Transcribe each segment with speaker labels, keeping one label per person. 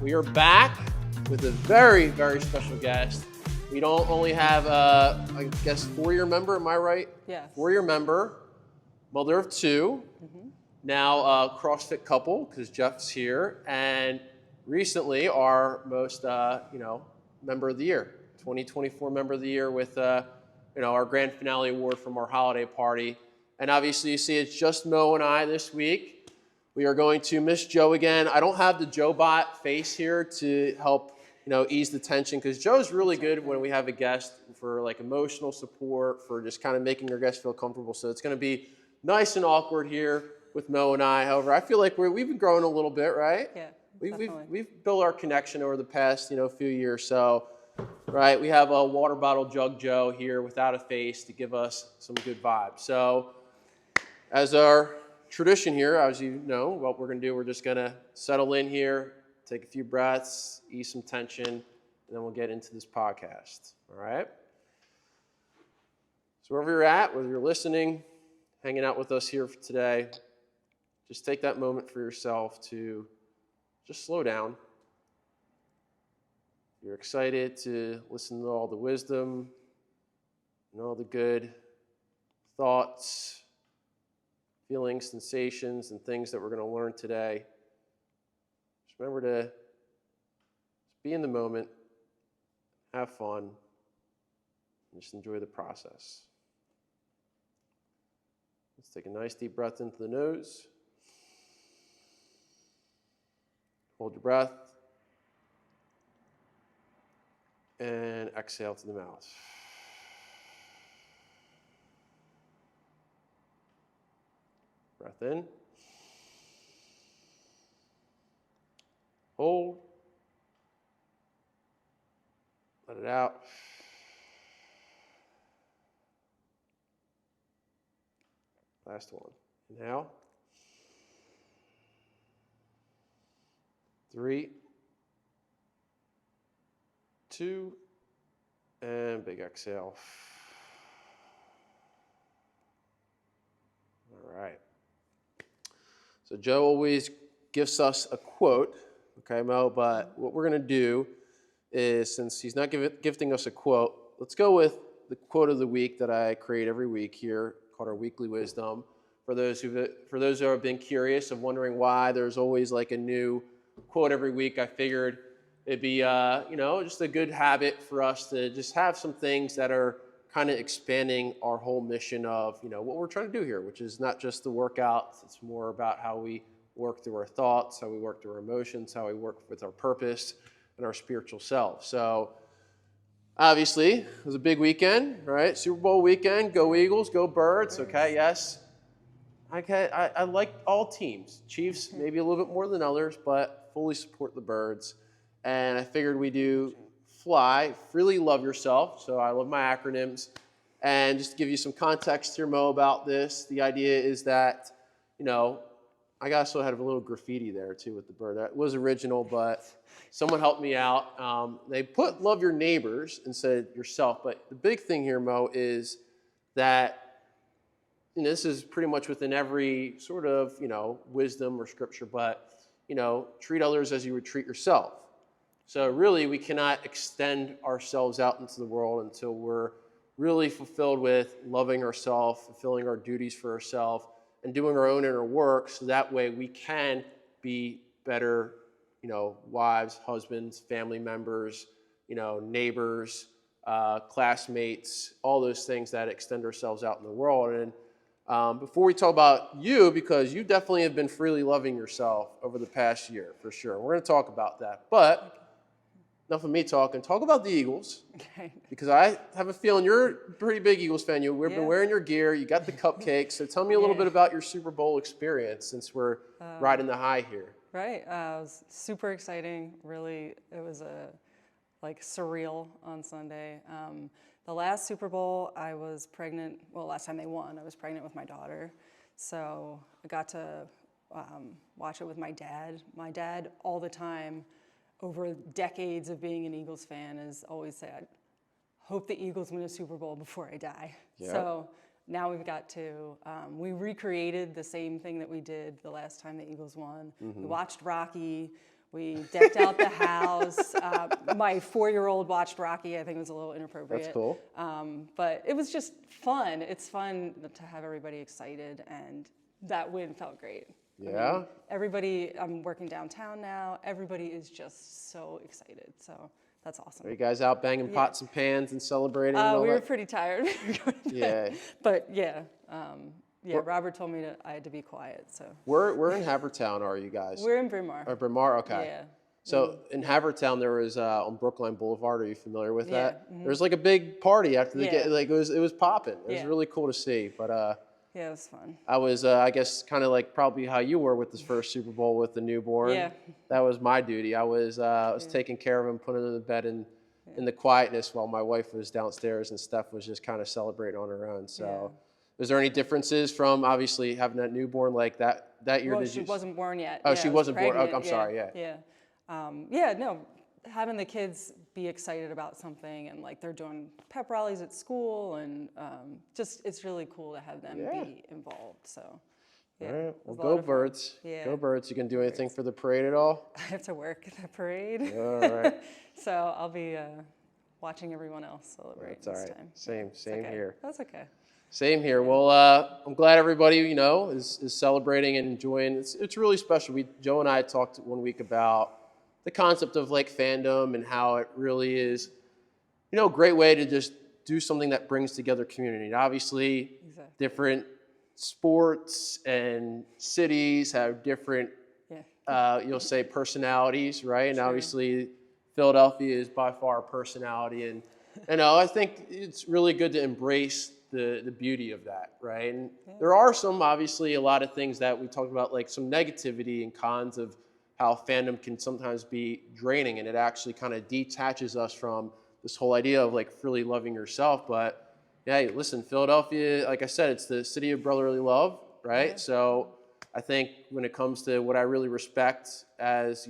Speaker 1: We are back with a very, very special guest. We don't only have, I guess, 4-year member, am I right?
Speaker 2: Yes.
Speaker 1: 4-year member, mother of 2, now a CrossFit couple, because Jeff's here, and recently our most, member of the year, 2024 member of the year with, our grand finale award from our holiday party. And obviously you see it's just Mo and I this week. We are going to miss Joe again. I don't have the Joe Bot face here to help, ease the tension, because Joe's really good when we have a guest for like emotional support, for just kind of making our guests feel comfortable. So it's going to be nice and awkward here with Mo and I. However, I feel like we've been growing a little bit, right?
Speaker 2: Yeah,
Speaker 1: we've built our connection over the past, few years. So, right, we have a water bottle jug Joe here without a face to give us some good vibes. So, as our tradition here, as you know, what we're going to do, we're just going to settle in here, take a few breaths, ease some tension, and then we'll get into this podcast. All right? So wherever you're at, whether you're listening, hanging out with us here for today, just take that moment for yourself to just slow down. You're excited to listen to all the wisdom and all the good thoughts, feelings, sensations, and things that we're going to learn today. Just remember to be in the moment, have fun, and just enjoy the process. Let's take a nice deep breath into the nose. Hold your breath. And exhale to the mouth. Breath in. Hold. Let it out. Last one. Inhale. 3, 2, and big exhale. All right. So Joe always gives us a quote, okay, Mo, but what we're going to do is, since he's not gifting us a quote, let's go with the quote of the week that I create every week here, called our Weekly Wisdom. For those who have been curious of wondering why there's always like a new quote every week, I figured it'd be, just a good habit for us to just have some things that are kind of expanding our whole mission of, what we're trying to do here, which is not just the workouts. It's more about how we work through our thoughts, how we work through our emotions, how we work with our purpose and our spiritual self. So obviously, it was a big weekend, right? Super Bowl weekend. Go Eagles, go Birds. Okay, yes. I like all teams. Chiefs, maybe a little bit more than others, but fully support the Birds. And I figured we do FLY, Freely Love Yourself. So I love my acronyms. And just to give you some context here, Mo, about this, the idea is that, I also had a little graffiti there too with the bird. That was original, but someone helped me out. They put love your neighbors instead of yourself. But the big thing here, Mo, is that this is pretty much within every sort of, wisdom or scripture, but, treat others as you would treat yourself. So really, we cannot extend ourselves out into the world until we're really fulfilled with loving ourselves, fulfilling our duties for ourselves, and doing our own inner work, so that way we can be better, wives, husbands, family members, neighbors, classmates, all those things that extend ourselves out in the world. And before we talk about you, because you definitely have been freely loving yourself over the past year, for sure. We're going to talk about that. But enough of me talking. Talk about the Eagles. Okay. Because I have a feeling you're a pretty big Eagles fan. You've been wearing your gear. You got the cupcakes. So tell me a little bit about your Super Bowl experience, since we're riding the high here.
Speaker 2: Right. It was super exciting. Really, it was surreal on Sunday. The last Super Bowl, I was pregnant. Well, last time they won, I was pregnant with my daughter. So I got to watch it with my dad. My dad, all the time, over decades of being an Eagles fan, has always said, hope the Eagles win a Super Bowl before I die. Yep. So now we've got to, we recreated the same thing that we did the last time the Eagles won. Mm-hmm. We watched Rocky. We decked out the house. My 4-year-old watched Rocky. I think it was a little inappropriate.
Speaker 1: That's cool.
Speaker 2: But it was just fun. It's fun to have everybody excited, and that win felt great.
Speaker 1: Yeah.
Speaker 2: I mean, everybody, I'm working downtown now. Everybody is just so excited. So that's awesome.
Speaker 1: Are you guys out banging pots and pans and celebrating? And all
Speaker 2: We were
Speaker 1: that?
Speaker 2: pretty tired.
Speaker 1: Yeah.
Speaker 2: But yeah. Robert told me I had to be quiet. So
Speaker 1: Where in Havertown are you guys?
Speaker 2: we're in Bryn Mawr.
Speaker 1: Or Bryn Mawr? Okay.
Speaker 2: Yeah.
Speaker 1: So in Havertown, there was on Brookline Boulevard. Are you familiar with that?
Speaker 2: Yeah.
Speaker 1: There was like a big party after the
Speaker 2: Yeah.
Speaker 1: like it was popping. It was
Speaker 2: Yeah.
Speaker 1: really cool to see. But
Speaker 2: Yeah, it was fun.
Speaker 1: I was I guess kind of like probably how you were with this first Super Bowl with the newborn.
Speaker 2: Yeah.
Speaker 1: That was my duty. I was taking care of him, putting him in bed in the quietness while my wife was downstairs and Steph was just kind of celebrating on her own. So. Was there any differences from obviously having that newborn like that year?
Speaker 2: Well,
Speaker 1: did
Speaker 2: she
Speaker 1: you?
Speaker 2: wasn't born yet.
Speaker 1: Oh,
Speaker 2: Yeah,
Speaker 1: she
Speaker 2: I was
Speaker 1: wasn't born. Oh,
Speaker 2: pregnant.
Speaker 1: I'm sorry. Yeah.
Speaker 2: Yeah. No, having the kids be excited about something and like they're doing pep rallies at school and just it's really cool to have them be involved. So. Yeah,
Speaker 1: All right.
Speaker 2: it was
Speaker 1: Well,
Speaker 2: a lot
Speaker 1: go
Speaker 2: of fun.
Speaker 1: Birds.
Speaker 2: Yeah.
Speaker 1: Go Birds. You can do anything for the parade at all?
Speaker 2: I have to work at the parade.
Speaker 1: All right.
Speaker 2: So I'll be watching everyone else celebrate
Speaker 1: That's all
Speaker 2: this
Speaker 1: right.
Speaker 2: time.
Speaker 1: Same
Speaker 2: Okay.
Speaker 1: here.
Speaker 2: That's okay.
Speaker 1: Same here. Well, I'm glad everybody, is celebrating and enjoying. It's really special. Joe and I talked one week about the concept of like fandom and how it really is, a great way to just do something that brings together community. And obviously, different sports and cities have different, you'll say personalities, right? And obviously, Philadelphia is by far a personality. And I think it's really good to embrace the beauty of that, right? And there are obviously a lot of things that we talked about, like some negativity and cons of how fandom can sometimes be draining, and it actually kind of detaches us from this whole idea of like really loving yourself. But hey, listen, Philadelphia, like I said, it's the city of brotherly love, right? So I think when it comes to what I really respect as,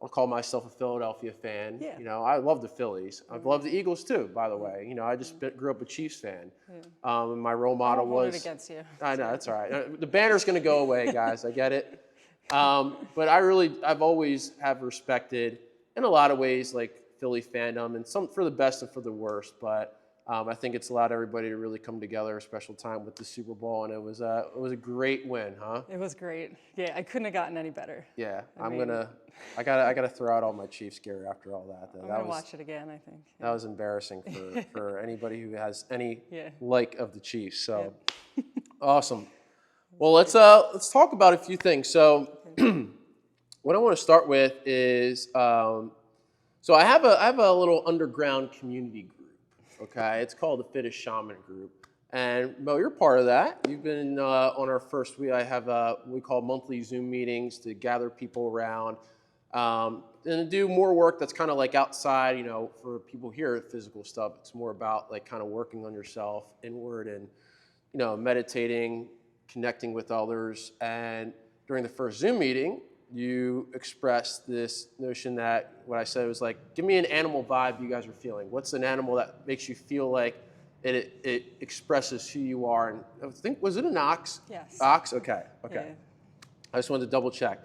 Speaker 1: I'll call myself a Philadelphia fan.
Speaker 2: Yeah.
Speaker 1: I love the Phillies. I've loved the Eagles too, by the way. I just grew up a Chiefs fan. And my role model
Speaker 2: I'll hold
Speaker 1: was.
Speaker 2: it against you.
Speaker 1: I know, that's all right. The banner's going to go away, guys. I get it. But I've always have respected, in a lot of ways, like Philly fandom, and some for the best and for the worst. But I think it's allowed everybody to really come together, a special time with the Super Bowl, and it was a great win, huh?
Speaker 2: It was great. Yeah, I couldn't have gotten any better.
Speaker 1: Yeah, I gotta throw out all my Chiefs gear after all that.
Speaker 2: I'm gonna watch it again, I think.
Speaker 1: That was embarrassing for anybody who has any
Speaker 2: Yeah.
Speaker 1: like of the Chiefs. So awesome. Well, let's talk about a few things. So what I want to start with is so I have a little underground community group. Okay, it's called the Fittest Shaman Group. And Mo, you're part of that. You've been on our first week. I have what we call monthly Zoom meetings to gather people around and to do more work that's kind of like outside, for people here, physical stuff. It's more about like kind of working on yourself inward and, meditating, connecting with others. And during the first Zoom meeting, you expressed this notion that what I said was like, give me an animal vibe you guys are feeling. What's an animal that makes you feel like it expresses who you are? And I think, was it an ox?
Speaker 2: Yes.
Speaker 1: Ox? Okay.
Speaker 2: Yeah.
Speaker 1: I just wanted to double check.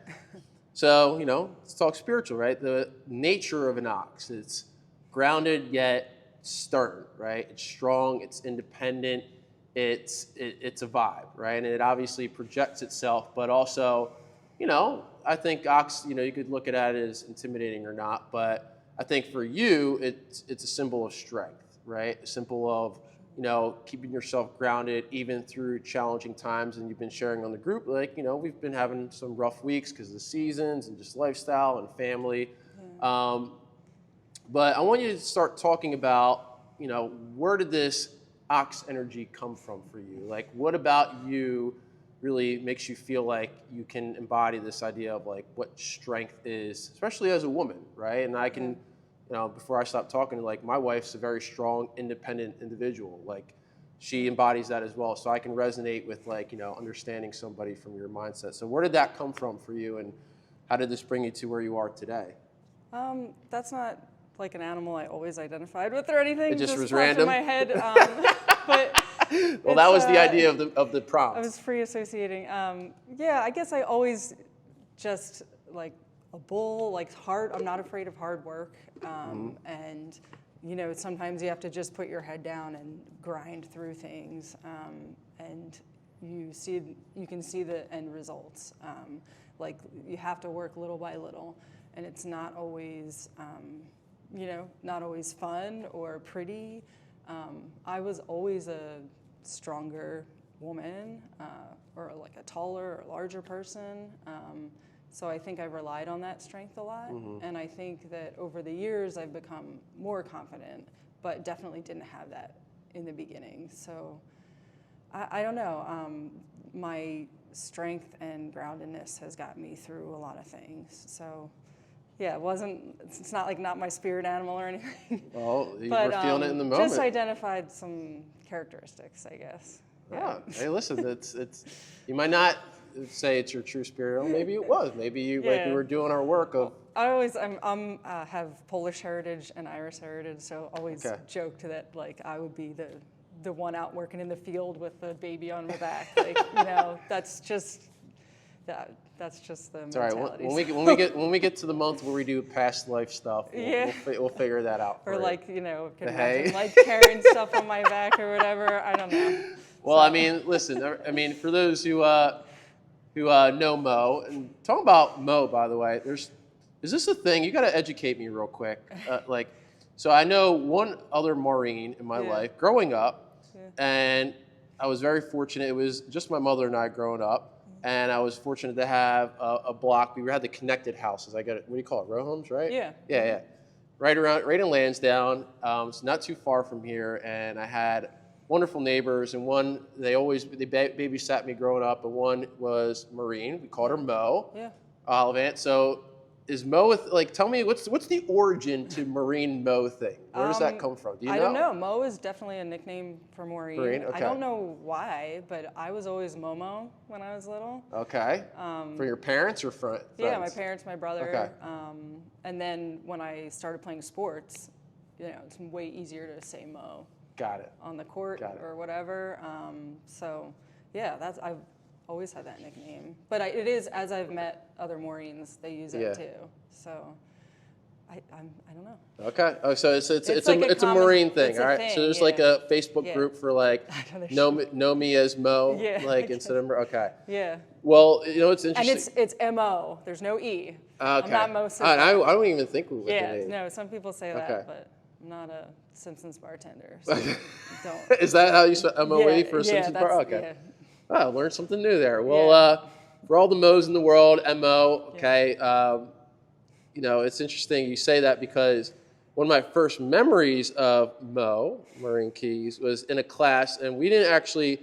Speaker 1: So, let's talk spiritual, right? The nature of an ox, it's grounded yet stern, right? It's strong, it's independent, it's a vibe, right? And it obviously projects itself, but also, I think ox, you could look at it as intimidating or not, but I think for you, it's a symbol of strength, right? A symbol of, keeping yourself grounded even through challenging times. And you've been sharing on the group, like, we've been having some rough weeks because of the seasons and just lifestyle and family. Yeah. But I want you to start talking about, where did this ox energy come from for you? Like, what about you really makes you feel like you can embody this idea of like what strength is, especially as a woman, right? And I can, before I stop talking, like my wife's a very strong, independent individual. Like she embodies that as well. So I can resonate with like, understanding somebody from your mindset. So where did that come from for you, and how did this bring you to where you are today?
Speaker 2: That's not like an animal I always identified with or anything.
Speaker 1: It just was
Speaker 2: popped
Speaker 1: random?
Speaker 2: in my head. But
Speaker 1: well, that was the idea of the prompt.
Speaker 2: I was free associating. Yeah, I guess I always just like a bull, like hard. I'm not afraid of hard work, and you know, sometimes you have to just put your head down and grind through things, and you can see the end results. Like you have to work little by little, and it's not always, you know, not always fun or pretty. I was always a stronger woman, or like a taller or larger person. So I think I relied on that strength a lot. And I think that over the years I've become more confident, but definitely didn't have that in the beginning. So I don't know. My strength and groundedness has got me through a lot of things. So yeah, it's not like not my spirit animal or anything.
Speaker 1: Well, you
Speaker 2: But
Speaker 1: were feeling it in the moment.
Speaker 2: just identified some characteristics, I guess.
Speaker 1: Yeah. Hey, listen, it's you might not say it's your true spirit, or maybe it was. Maybe you like we were doing our work of.
Speaker 2: I'm have Polish heritage and Irish heritage, so always joked that like I would be the one out working in the field with the baby on my back. Like, you know, that's just the mentality.
Speaker 1: All right. When we get to the month where we do past life stuff, we'll figure that out.
Speaker 2: Or like, you know, can
Speaker 1: hay.
Speaker 2: imagine like carrying stuff on my back or whatever. I don't know.
Speaker 1: Well, I mean, listen. I mean, for those who know Mo, and talking about Mo, by the way, is this a thing? You got to educate me real quick. So I know one other Maureen in my life growing up, and I was very fortunate. It was just my mother and I growing up, and I was fortunate to have a block. We had the connected houses. I got it. What do you call it? Row homes, right?
Speaker 2: Yeah.
Speaker 1: Yeah. Right in Lansdowne. It's not too far from here, and I had wonderful neighbors, and one they babysat me growing up, and one was Maureen. We called her Mo.
Speaker 2: Yeah.
Speaker 1: Olivant. So is Mo like? Tell me what's the origin to Maureen Mo thing? Where does that come from? Do you know?
Speaker 2: I don't know. Mo is definitely a nickname for Maureen.
Speaker 1: Okay.
Speaker 2: I don't know why, but I was always Momo when I was little.
Speaker 1: Okay. For your parents or friends?
Speaker 2: Yeah, my parents, my brother.
Speaker 1: Okay.
Speaker 2: And then when I started playing sports, you know, it's way easier to say Mo.
Speaker 1: Got it.
Speaker 2: On the court or whatever. So yeah, I've always had that nickname. But it is, as I've met other Maureens, they use it too. So I don't know.
Speaker 1: Okay. Oh, so it's
Speaker 2: like
Speaker 1: a Maureen thing, all right?
Speaker 2: thing,
Speaker 1: So there's like a Facebook group for like know me as Mo, like instead of okay.
Speaker 2: Yeah.
Speaker 1: Well, you know it's interesting.
Speaker 2: And it's M-O. There's no E.
Speaker 1: Okay.
Speaker 2: I'm not Mo Simpson.
Speaker 1: I don't even think we would.
Speaker 2: No, some people say that, but I'm not a Simpsons bartender, so don't.
Speaker 1: Is that how you spell M-O-E for a Simpsons bar? Okay.
Speaker 2: Yeah.
Speaker 1: Oh, learned something new there. Well, for all the Mo's in the world, M-O, okay. You know, it's interesting you say that because one of my first memories of Maureen Keys, was in a class, and we didn't actually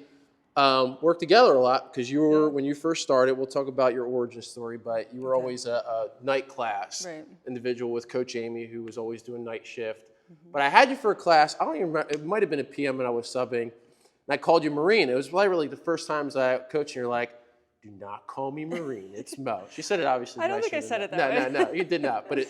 Speaker 1: work together a lot because you were, when you first started, we'll talk about your origin story, but you were always a night class individual with Coach Amy, who was always doing night shift. But I had you for a class, I don't even remember, it might have been a PM and I was subbing, and I called you Maureen. It was probably the first times I coached, and you're like, do not call me Maureen, it's Mo. She said it obviously.
Speaker 2: I don't think I said it that way.
Speaker 1: No, you did not. But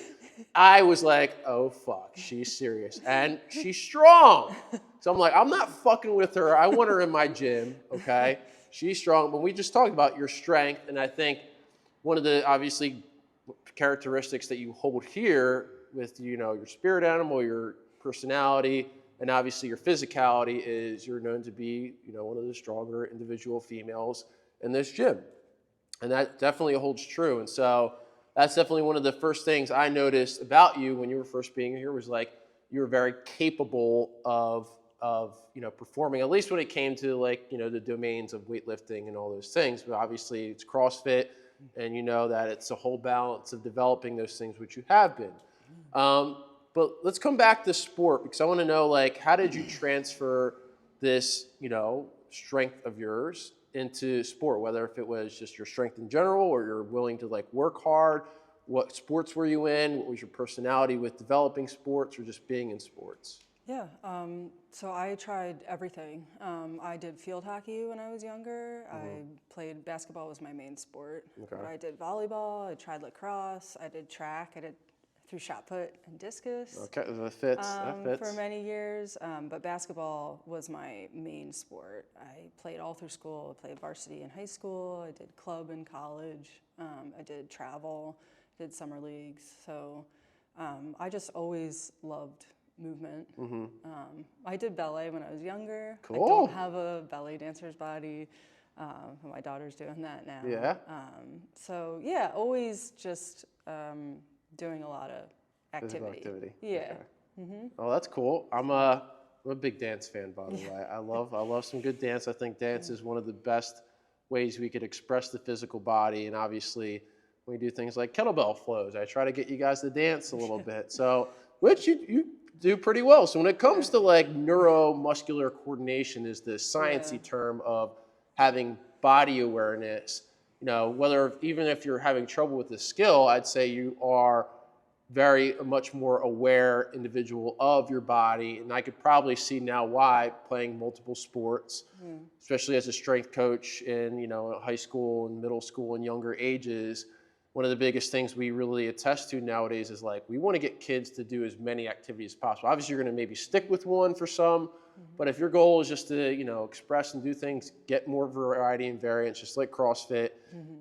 Speaker 1: I was like, oh fuck, she's serious. And she's strong. So I'm like, I'm not fucking with her. I want her in my gym, okay? She's strong. But we just talked about your strength, and I think one of the obviously characteristics that you hold here with, you know, your spirit animal, your personality, and obviously your physicality is you're known to be, you know, one of the stronger individual females in this gym. And that definitely holds true. And so that's definitely one of the first things I noticed about you when you were first being here was like you were very capable of you know, performing, at least when it came to like, you know, the domains of weightlifting and all those things. But obviously it's CrossFit, and you know that it's a whole balance of developing those things, which you have been. But let's come back to sport, because I want to know, like, how did you transfer this, you know, strength of yours into sport, whether if it was just your strength in general or you're willing to like work hard? What sports were you in? What was your personality with developing sports or just being in sports?
Speaker 2: Yeah, so I tried everything. I did field hockey when I was younger. I played basketball was my main sport. But I did volleyball, I tried lacrosse, I did track, I threw shot put and discus.
Speaker 1: Okay, that fits.
Speaker 2: For many years, but basketball was my main sport. I played all through school. I played varsity in high school. I did club in college. I did travel. did summer leagues. So I just always loved movement. I did ballet when I was younger.
Speaker 1: Cool.
Speaker 2: I don't have a ballet dancer's body. My daughter's doing that now.
Speaker 1: Yeah.
Speaker 2: So yeah, always just doing a lot of
Speaker 1: Physical
Speaker 2: activity.
Speaker 1: activity.
Speaker 2: Yeah.
Speaker 1: Okay. Oh, that's cool. I'm a big dance fan, by the way. I love some good dance. I think dance is one of the best ways we could express the physical body. And obviously, when we do things like kettlebell flows, I try to get you guys to dance a little bit. So, which you do pretty well. So when it comes to like neuromuscular coordination, is the sciencey term of having body awareness. You know, whether even if you're having trouble with the skill, I'd say you are very much more aware individual of your body. And I could probably see now why playing multiple sports, especially as a strength coach in, you know, high school and middle school and younger ages, one of the biggest things we really attest to nowadays is like, we want to get kids to do as many activities as possible. Obviously, you're going to maybe stick with one for some, but if your goal is just to, you know, express and do things, get more variety and variance, just like CrossFit.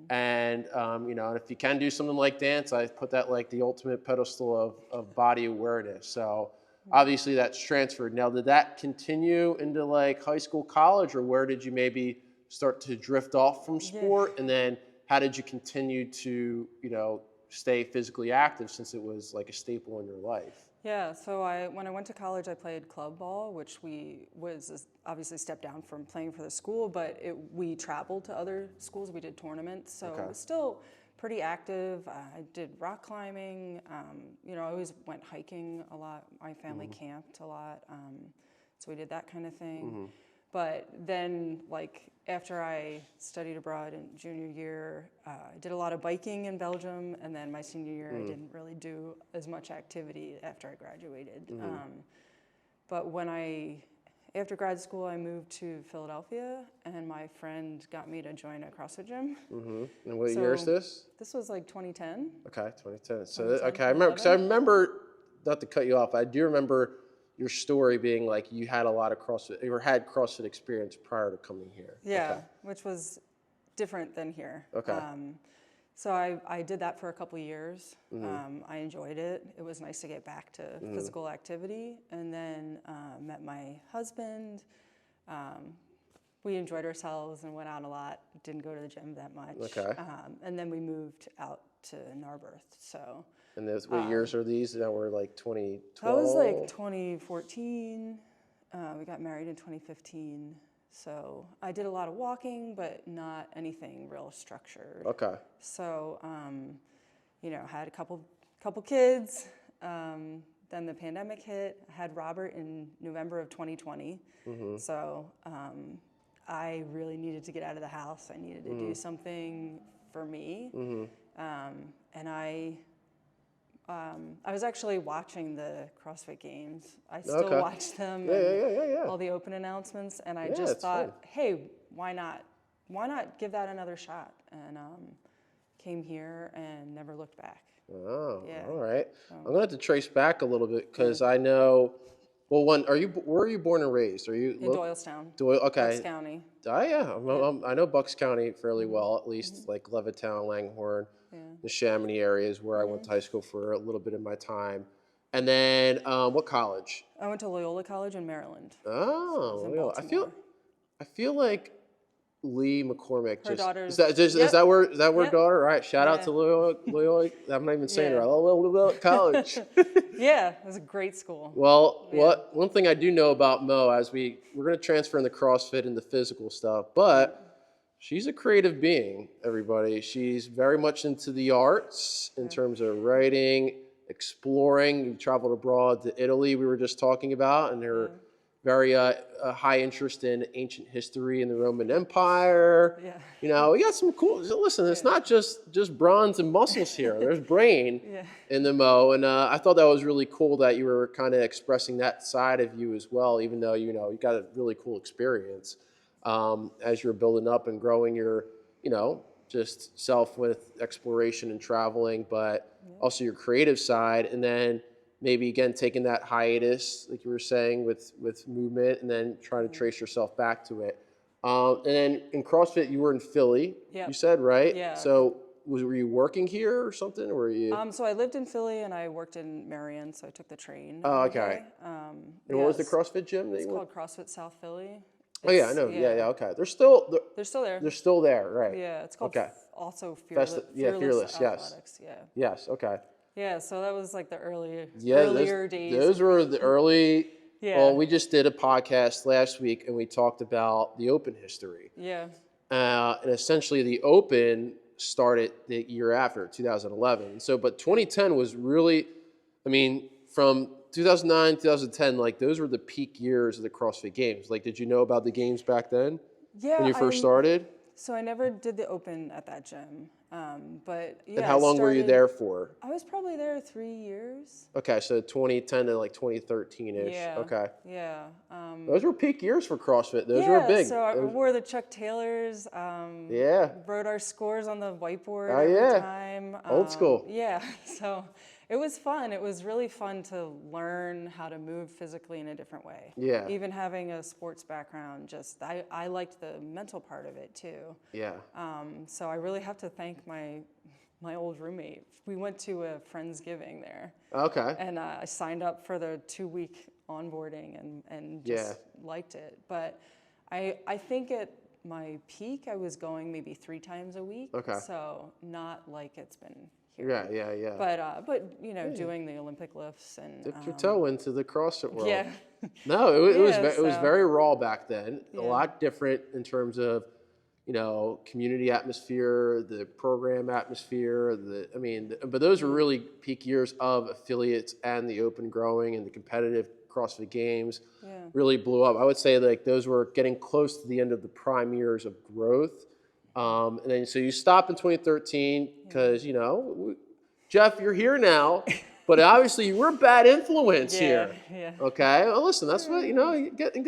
Speaker 1: And, you know, and if you can do something like dance, I put that like the ultimate pedestal of body awareness. So obviously that's transferred. Now, did that continue into like high school, college, or where did you maybe start to drift off from sport? And then how did you continue to, you know, stay physically active since it was like a staple in your life?
Speaker 2: Yeah, so when I went to college, I played club ball, which was obviously a step down from playing for the school, but we traveled to other schools. We did tournaments, so it was still pretty active. I did rock climbing. You know, I always went hiking a lot. My family camped a lot, so we did that kind of thing. But then, like, after I studied abroad in junior year, I did a lot of biking in Belgium, and then my senior year, I didn't really do as much activity after I graduated. But after grad school, I moved to Philadelphia, and my friend got me to join a CrossFit gym.
Speaker 1: And what year is this?
Speaker 2: This was like 2010.
Speaker 1: Okay, 2010. So,
Speaker 2: 2010,
Speaker 1: okay, I remember, not to cut you off, I do remember your story being like you had a lot of CrossFit, or had CrossFit experience prior to coming here.
Speaker 2: Yeah, which was different than here.
Speaker 1: Okay.
Speaker 2: So I did that for a couple years. I enjoyed it. It was nice to get back to physical activity. And then met my husband. We enjoyed ourselves and went out a lot. Didn't go to the gym that much.
Speaker 1: Okay.
Speaker 2: And then we moved out to Narberth. So.
Speaker 1: And what years are these? That were like 2012?
Speaker 2: That was like 2014. We got married in 2015. So I did a lot of walking, but not anything real structured.
Speaker 1: Okay.
Speaker 2: So, you know, had a couple kids. Then the pandemic hit. I had Robert in November of 2020. So I really needed to get out of the house. I needed to do something for me. And I was actually watching the CrossFit Games. I still watch them, all the open announcements, and I just thought, hey, why not give that another shot? And came here and never looked back.
Speaker 1: Oh, all right. I'm going to have to trace back a little bit because I know, well, where are you born and raised? Are you
Speaker 2: in Doylestown?
Speaker 1: Okay.
Speaker 2: Bucks County.
Speaker 1: Oh, yeah. I know Bucks County fairly well, at least like Levittown, Langhorne, the Chamonix areas where I went to high school for a little bit of my time. And then what college?
Speaker 2: I went to Loyola College in Maryland.
Speaker 1: Oh,
Speaker 2: Loyola.
Speaker 1: I feel like Lee McCormick.
Speaker 2: Her daughter's.
Speaker 1: Is that where daughter? All right. Shout out to Loyola. I'm not even saying it right. Loyola College.
Speaker 2: Yeah, it was a great school.
Speaker 1: Well, one thing I do know about Mo, as we're going to transfer in the CrossFit and the physical stuff, but she's a creative being, everybody. She's very much into the arts in terms of writing, exploring. You traveled abroad to Italy, we were just talking about, and her very high interest in ancient history and the Roman Empire.
Speaker 2: Yeah.
Speaker 1: You know, we got some cool, listen, it's not just bronze and muscles here. There's brain in the Mo. And I thought that was really cool that you were kind of expressing that side of you as well, even though, you know, you got a really cool experience as you're building up and growing your, you know, just self with exploration and traveling, but also your creative side. And then maybe, again, taking that hiatus, like you were saying, with movement, and then trying to trace yourself back to it. And then in CrossFit, you were in Philly, you said, right?
Speaker 2: Yeah.
Speaker 1: So were you working here or something? Or were you?
Speaker 2: So I lived in Philly and I worked in Marion, so I took the train
Speaker 1: Oh,
Speaker 2: every
Speaker 1: okay.
Speaker 2: day.
Speaker 1: And what was the CrossFit gym that
Speaker 2: It's
Speaker 1: you went?
Speaker 2: called CrossFit South Philly.
Speaker 1: Oh yeah, I know. Yeah. Okay. They're still
Speaker 2: They're still there.
Speaker 1: right?
Speaker 2: Yeah, it's called
Speaker 1: Okay.
Speaker 2: Also
Speaker 1: Fearless. Yes.
Speaker 2: Athletics. Yeah.
Speaker 1: Yes. Okay.
Speaker 2: Yeah, so that was like the
Speaker 1: Yeah,
Speaker 2: earlier days.
Speaker 1: those were the early. Well,
Speaker 2: Yeah.
Speaker 1: we just did a podcast last week, and we talked about the Open history.
Speaker 2: Yeah.
Speaker 1: And essentially, the Open started the year after, 2011. So, but 2010 was really, I mean, from 2009, 2010, like those were the peak years of the CrossFit Games. Like, did you know about the games back then
Speaker 2: Yeah.
Speaker 1: when you first started?
Speaker 2: So I never did the Open at that gym, but yeah.
Speaker 1: And how long were you there for?
Speaker 2: I was probably there 3 years.
Speaker 1: Okay, so 2010 to like 2013-ish.
Speaker 2: Yeah.
Speaker 1: Okay.
Speaker 2: Yeah.
Speaker 1: Those were peak years for CrossFit. Those were big.
Speaker 2: So I wore the Chuck Taylors.
Speaker 1: Yeah.
Speaker 2: Wrote our scores on the whiteboard
Speaker 1: Oh,
Speaker 2: every
Speaker 1: yeah.
Speaker 2: time.
Speaker 1: Old school.
Speaker 2: Yeah. So it was fun. It was really fun to learn how to move physically in a different way.
Speaker 1: Yeah.
Speaker 2: Even having a sports background, just I liked the mental part of it too.
Speaker 1: Yeah.
Speaker 2: So I really have to thank my old roommate. We went to a Friendsgiving there.
Speaker 1: Okay.
Speaker 2: And I signed up for the 2-week onboarding and just liked it. But I think at my peak, I was going maybe 3 times a week.
Speaker 1: Okay.
Speaker 2: So not like it's been here.
Speaker 1: Yeah.
Speaker 2: But you know, doing the Olympic lifts and
Speaker 1: Dip your toe into the CrossFit world.
Speaker 2: yeah.
Speaker 1: No, it was
Speaker 2: so-
Speaker 1: very raw back then. A
Speaker 2: Yeah.
Speaker 1: lot different in terms of, community atmosphere, the program atmosphere. But those were really peak years of affiliates and the Open growing and the competitive CrossFit Games really blew up. I would say like those were getting close to the end of the prime years of growth. And then so you stopped in 2013 because, Jeff, you're here now, but obviously you were a bad influence here.
Speaker 2: Yeah.
Speaker 1: Okay. Well, listen, that's what, you
Speaker 2: Went
Speaker 1: fall
Speaker 2: out to
Speaker 1: in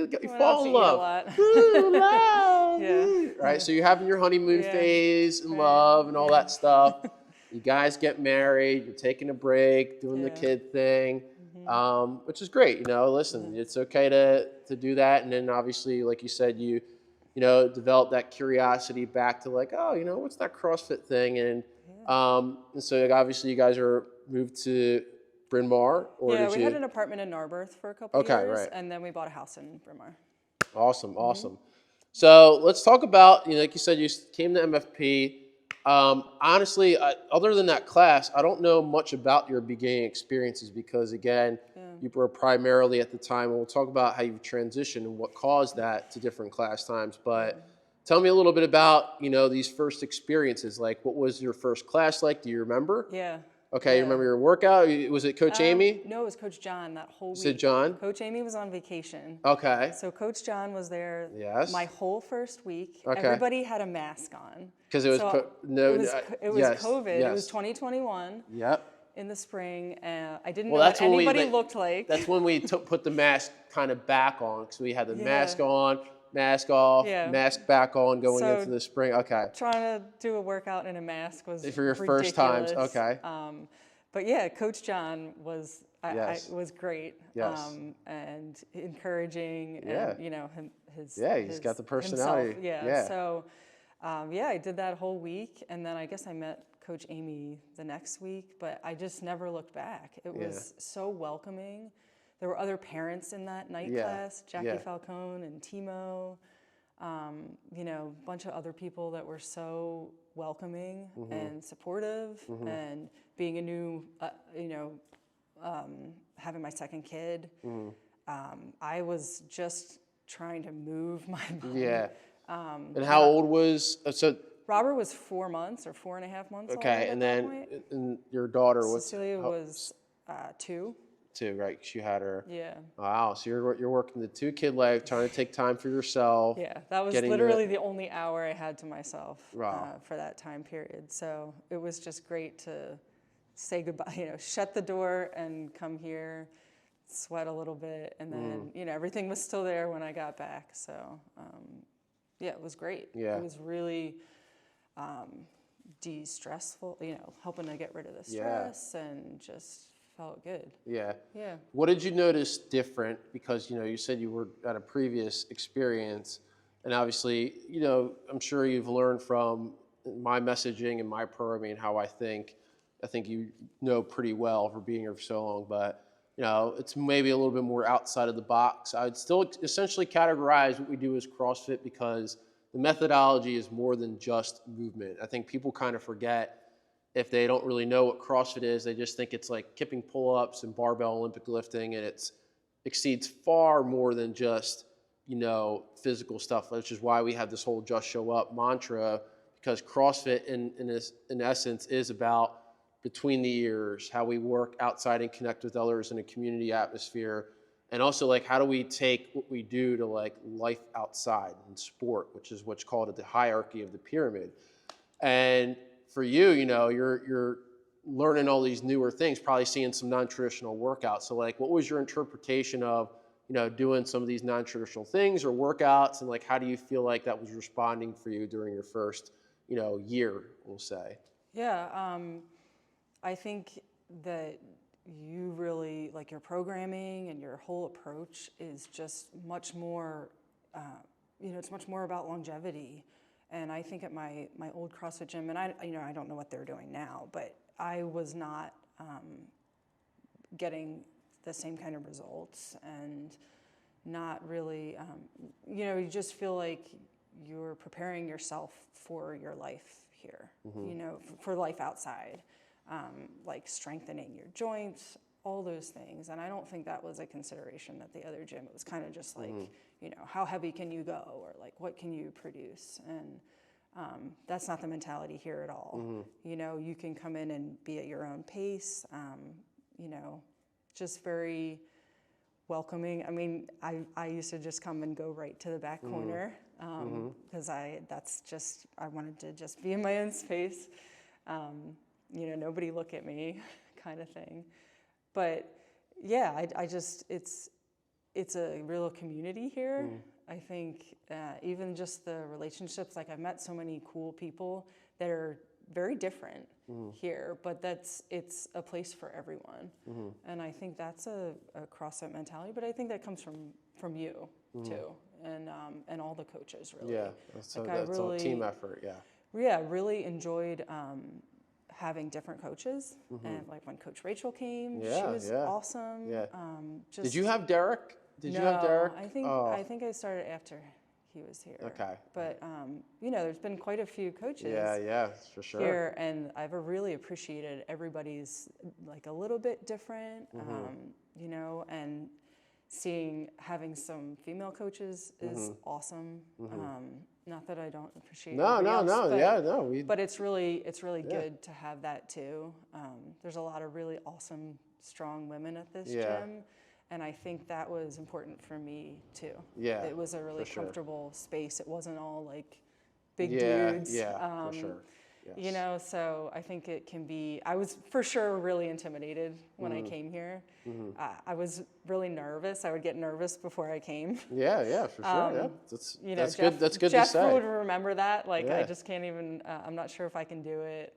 Speaker 2: eat a
Speaker 1: love.
Speaker 2: lot.
Speaker 1: Ooh, love.
Speaker 2: Yeah.
Speaker 1: Right. So you're having your honeymoon
Speaker 2: Yeah.
Speaker 1: phase and
Speaker 2: Right.
Speaker 1: love and all that stuff. You guys get married, you're taking a break, doing the
Speaker 2: Yeah.
Speaker 1: kid thing, which is great. Listen, it's okay to do that. And then obviously, like you said, you develop that curiosity back to like, what's that CrossFit thing? And so like, obviously you guys are moved to Bryn Mawr, or
Speaker 2: Yeah,
Speaker 1: did
Speaker 2: we
Speaker 1: you?
Speaker 2: had an apartment in Narberth for a couple years,
Speaker 1: right.
Speaker 2: and then we bought a house in Bryn Mawr.
Speaker 1: Awesome. So let's talk about, like you said, you came to MFP. Honestly, other than that class, I don't know much about your beginning experiences because, again, you were primarily at the time, and we'll talk about how you've transitioned and what caused that to different class times. But tell me a little bit about, these first experiences. Like, what was your first class like? Do you remember?
Speaker 2: Yeah.
Speaker 1: Okay, you remember your workout? Was it Coach Amy?
Speaker 2: No, it was Coach John that whole week.
Speaker 1: You said John?
Speaker 2: Coach Amy was on vacation.
Speaker 1: Okay.
Speaker 2: So Coach John was there my
Speaker 1: Yes.
Speaker 2: whole first week.
Speaker 1: Okay.
Speaker 2: Everybody had a mask on.
Speaker 1: Because it was
Speaker 2: It was
Speaker 1: yes,
Speaker 2: COVID.
Speaker 1: yes.
Speaker 2: It was 2021
Speaker 1: Yep.
Speaker 2: in the spring. I didn't
Speaker 1: Well,
Speaker 2: know
Speaker 1: that's
Speaker 2: what
Speaker 1: when
Speaker 2: anybody looked like.
Speaker 1: That's when we put the mask kind of back on, because we had the mask on, mask off, mask back on going into the spring. Okay.
Speaker 2: Trying to do a workout in a mask was
Speaker 1: For your
Speaker 2: ridiculous.
Speaker 1: first times, okay.
Speaker 2: But yeah, Coach John was was great.
Speaker 1: Yes.
Speaker 2: And encouraging.
Speaker 1: Yeah.
Speaker 2: And
Speaker 1: He's got the personality.
Speaker 2: Himself. Yeah. So I did that whole week, and then I guess I met Coach Amy the next week, but I just never looked back. It was so welcoming. There were other parents in that night class, Jackie Falcone and Timo, a bunch of other people that were so welcoming and supportive, and being a new, having my second kid, I was just trying to move my body.
Speaker 1: Yeah. And how old was
Speaker 2: Robert was 4 months or 4.5 months.
Speaker 1: Okay,
Speaker 2: old
Speaker 1: and
Speaker 2: at
Speaker 1: then
Speaker 2: that point.
Speaker 1: and your daughter was
Speaker 2: Cecilia was 2.
Speaker 1: 2, right? 'Cause you had her.
Speaker 2: Yeah.
Speaker 1: Wow. So you're working the 2-kid life, trying to take time for yourself.
Speaker 2: Yeah, that was literally the only hour I had to myself for that time period. So it was just great to say goodbye, shut the door and come here, sweat a little bit, and then, everything was still there when I got back. So, it was great.
Speaker 1: Yeah.
Speaker 2: It was really de-stressful, helping to get rid of the stress and just felt good.
Speaker 1: Yeah.
Speaker 2: Yeah.
Speaker 1: What did you notice different? Because, you said you were at a previous experience, and obviously, I'm sure you've learned from my messaging and my programming, how I think you know pretty well for being here for so long, but it's maybe a little bit more outside of the box. I would still essentially categorize what we do as CrossFit because the methodology is more than just movement. I think people kind of forget if they don't really know what CrossFit is, they just think it's like kipping pull-ups and barbell Olympic lifting, and it exceeds far more than just, physical stuff, which is why we have this whole just show up mantra, because CrossFit in essence is about between the ears, how we work outside and connect with others in a community atmosphere. And also like, how do we take what we do to like life outside in sport, which is what's called the hierarchy of the pyramid. And for you, you're learning all these newer things, probably seeing some non-traditional workouts. So like, what was your interpretation of, doing some of these non-traditional things or workouts? And like, how do you feel like that was responding for you during your first, year, we'll say?
Speaker 2: Yeah, I think that you really, like your programming and your whole approach is just much more, it's much more about longevity. And I think at my old CrossFit gym, and I don't know what they're doing now, but I was not getting the same kind of results and not really, you just feel like you're preparing yourself for your life here, for life outside, like strengthening your joints, all those things. And I don't think that was a consideration at the other gym. It was kind of just like, how heavy can you go, or like, what can you produce? And that's not the mentality here at all. You can come in and be at your own pace, just very welcoming. I mean, I used to just come and go right to the back corner because I wanted to just be in my own space. Nobody look at me kind of thing. But yeah, it's a real community here. I think even just the relationships, like I've met so many cool people that are very different here, but it's a place for everyone. And I think that's a CrossFit mentality, but I think that comes from you too, and all the coaches really.
Speaker 1: Yeah, that's a team effort, yeah.
Speaker 2: Yeah, really enjoyed having different coaches, and like when Coach Rachel came, she was awesome.
Speaker 1: Yeah. Did you have Derek? Did you have Derek?
Speaker 2: I think I started after he was here.
Speaker 1: Okay.
Speaker 2: But there's been quite a few coaches.
Speaker 1: Yeah, for sure.
Speaker 2: Here, and I've really appreciated everybody's like a little bit different, and having some female coaches is awesome. Not that I don't appreciate but it's really good to have that too. There's a lot of really awesome, strong women at this gym, and I think that was important for me too. Yeah, it was a really comfortable space. It wasn't all like big dudes.
Speaker 1: Yeah, for sure. Yes.
Speaker 2: So I think it can be. I was for sure really intimidated when I came here. I was really nervous. I would get nervous before I came.
Speaker 1: Yeah, for sure. That's
Speaker 2: Jeff,
Speaker 1: good. That's good
Speaker 2: Jeff
Speaker 1: to say.
Speaker 2: would remember that. Like I just can't even. I'm not sure if I can do it.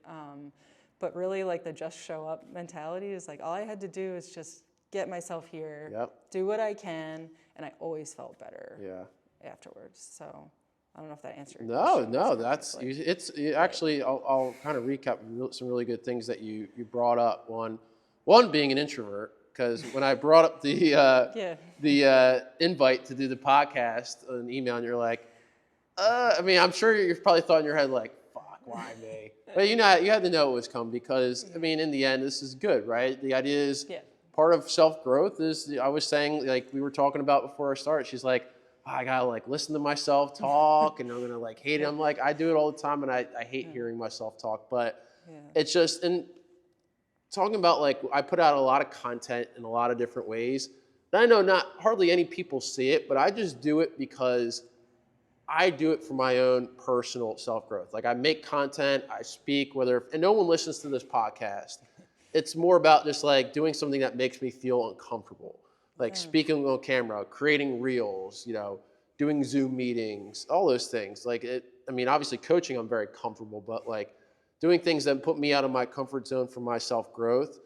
Speaker 2: But really, like the just show up mentality is like all I had to do is just get myself here, do what I can, and I always felt better. Afterwards. So. I don't know if that answered your question.
Speaker 1: No, actually, I'll kind of recap some really good things that you brought up. One being an introvert, because when I brought up the invite to do the podcast, an email, and you're like, I'm sure you've probably thought in your head like, fuck, why me? But you had to know it was coming because, in the end, this is good, right? The idea is part of self-growth is, I was saying, like we were talking about before I started, she's like, I gotta like listen to myself talk and I'm gonna like hate it. I'm like, I do it all the time and I hate hearing myself talk, but it's just, and talking about like, I put out a lot of content in a lot of different ways. And I know hardly any people see it, but I just do it because I do it for my own personal self-growth. Like I make content, I speak, and no one listens to this podcast. It's more about just like doing something that makes me feel uncomfortable. Like speaking on camera, creating reels, doing Zoom meetings, all those things. Like obviously coaching, I'm very comfortable, but like doing things that put me out of my comfort zone for my self-growth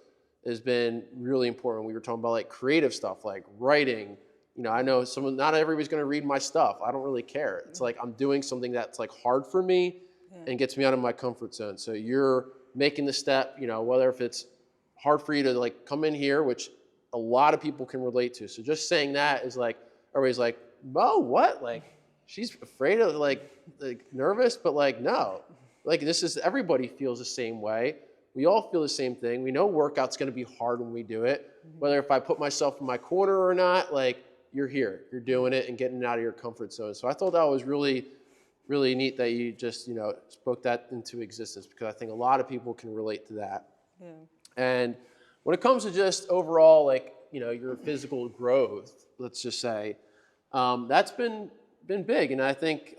Speaker 1: has been really important. We were talking about like creative stuff, like writing. I know not everybody's going to read my stuff. I don't really care. It's like I'm doing something that's like hard for me and gets me out of my comfort zone. So you're making the step, you know, whether if it's hard for you to like come in here, which a lot of people can relate to. So just saying that is like, everybody's like, oh, what? Like, she's afraid of like nervous, but like, no, like this is, everybody feels the same way. We all feel the same thing. We know workout's going to be hard when we do it, whether if I put myself in my corner or not, like you're here, you're doing it and getting out of your comfort zone. So I thought that was really, really neat that you just, you know, spoke that into existence, because I think a lot of people can relate to that.
Speaker 2: Yeah.
Speaker 1: And when it comes to just overall, like, you know, your physical growth, let's just say, that's been big. And I think,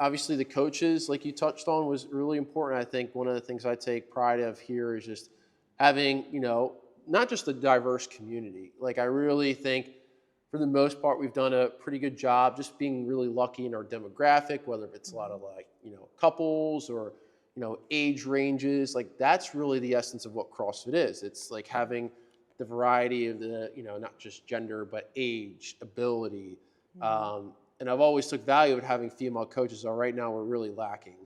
Speaker 1: obviously the coaches, like you touched on, was really important. I think one of the things I take pride of here is just having, you know, not just a diverse community. Like I really think for the most part, we've done a pretty good job just being really lucky in our demographic, whether it's a lot of like, you know, couples or, you know, age ranges. Like that's really the essence of what CrossFit is. It's like having the variety of the, you know, not just gender, but age, ability. And I've always took value in having female coaches. So right now we're really lacking.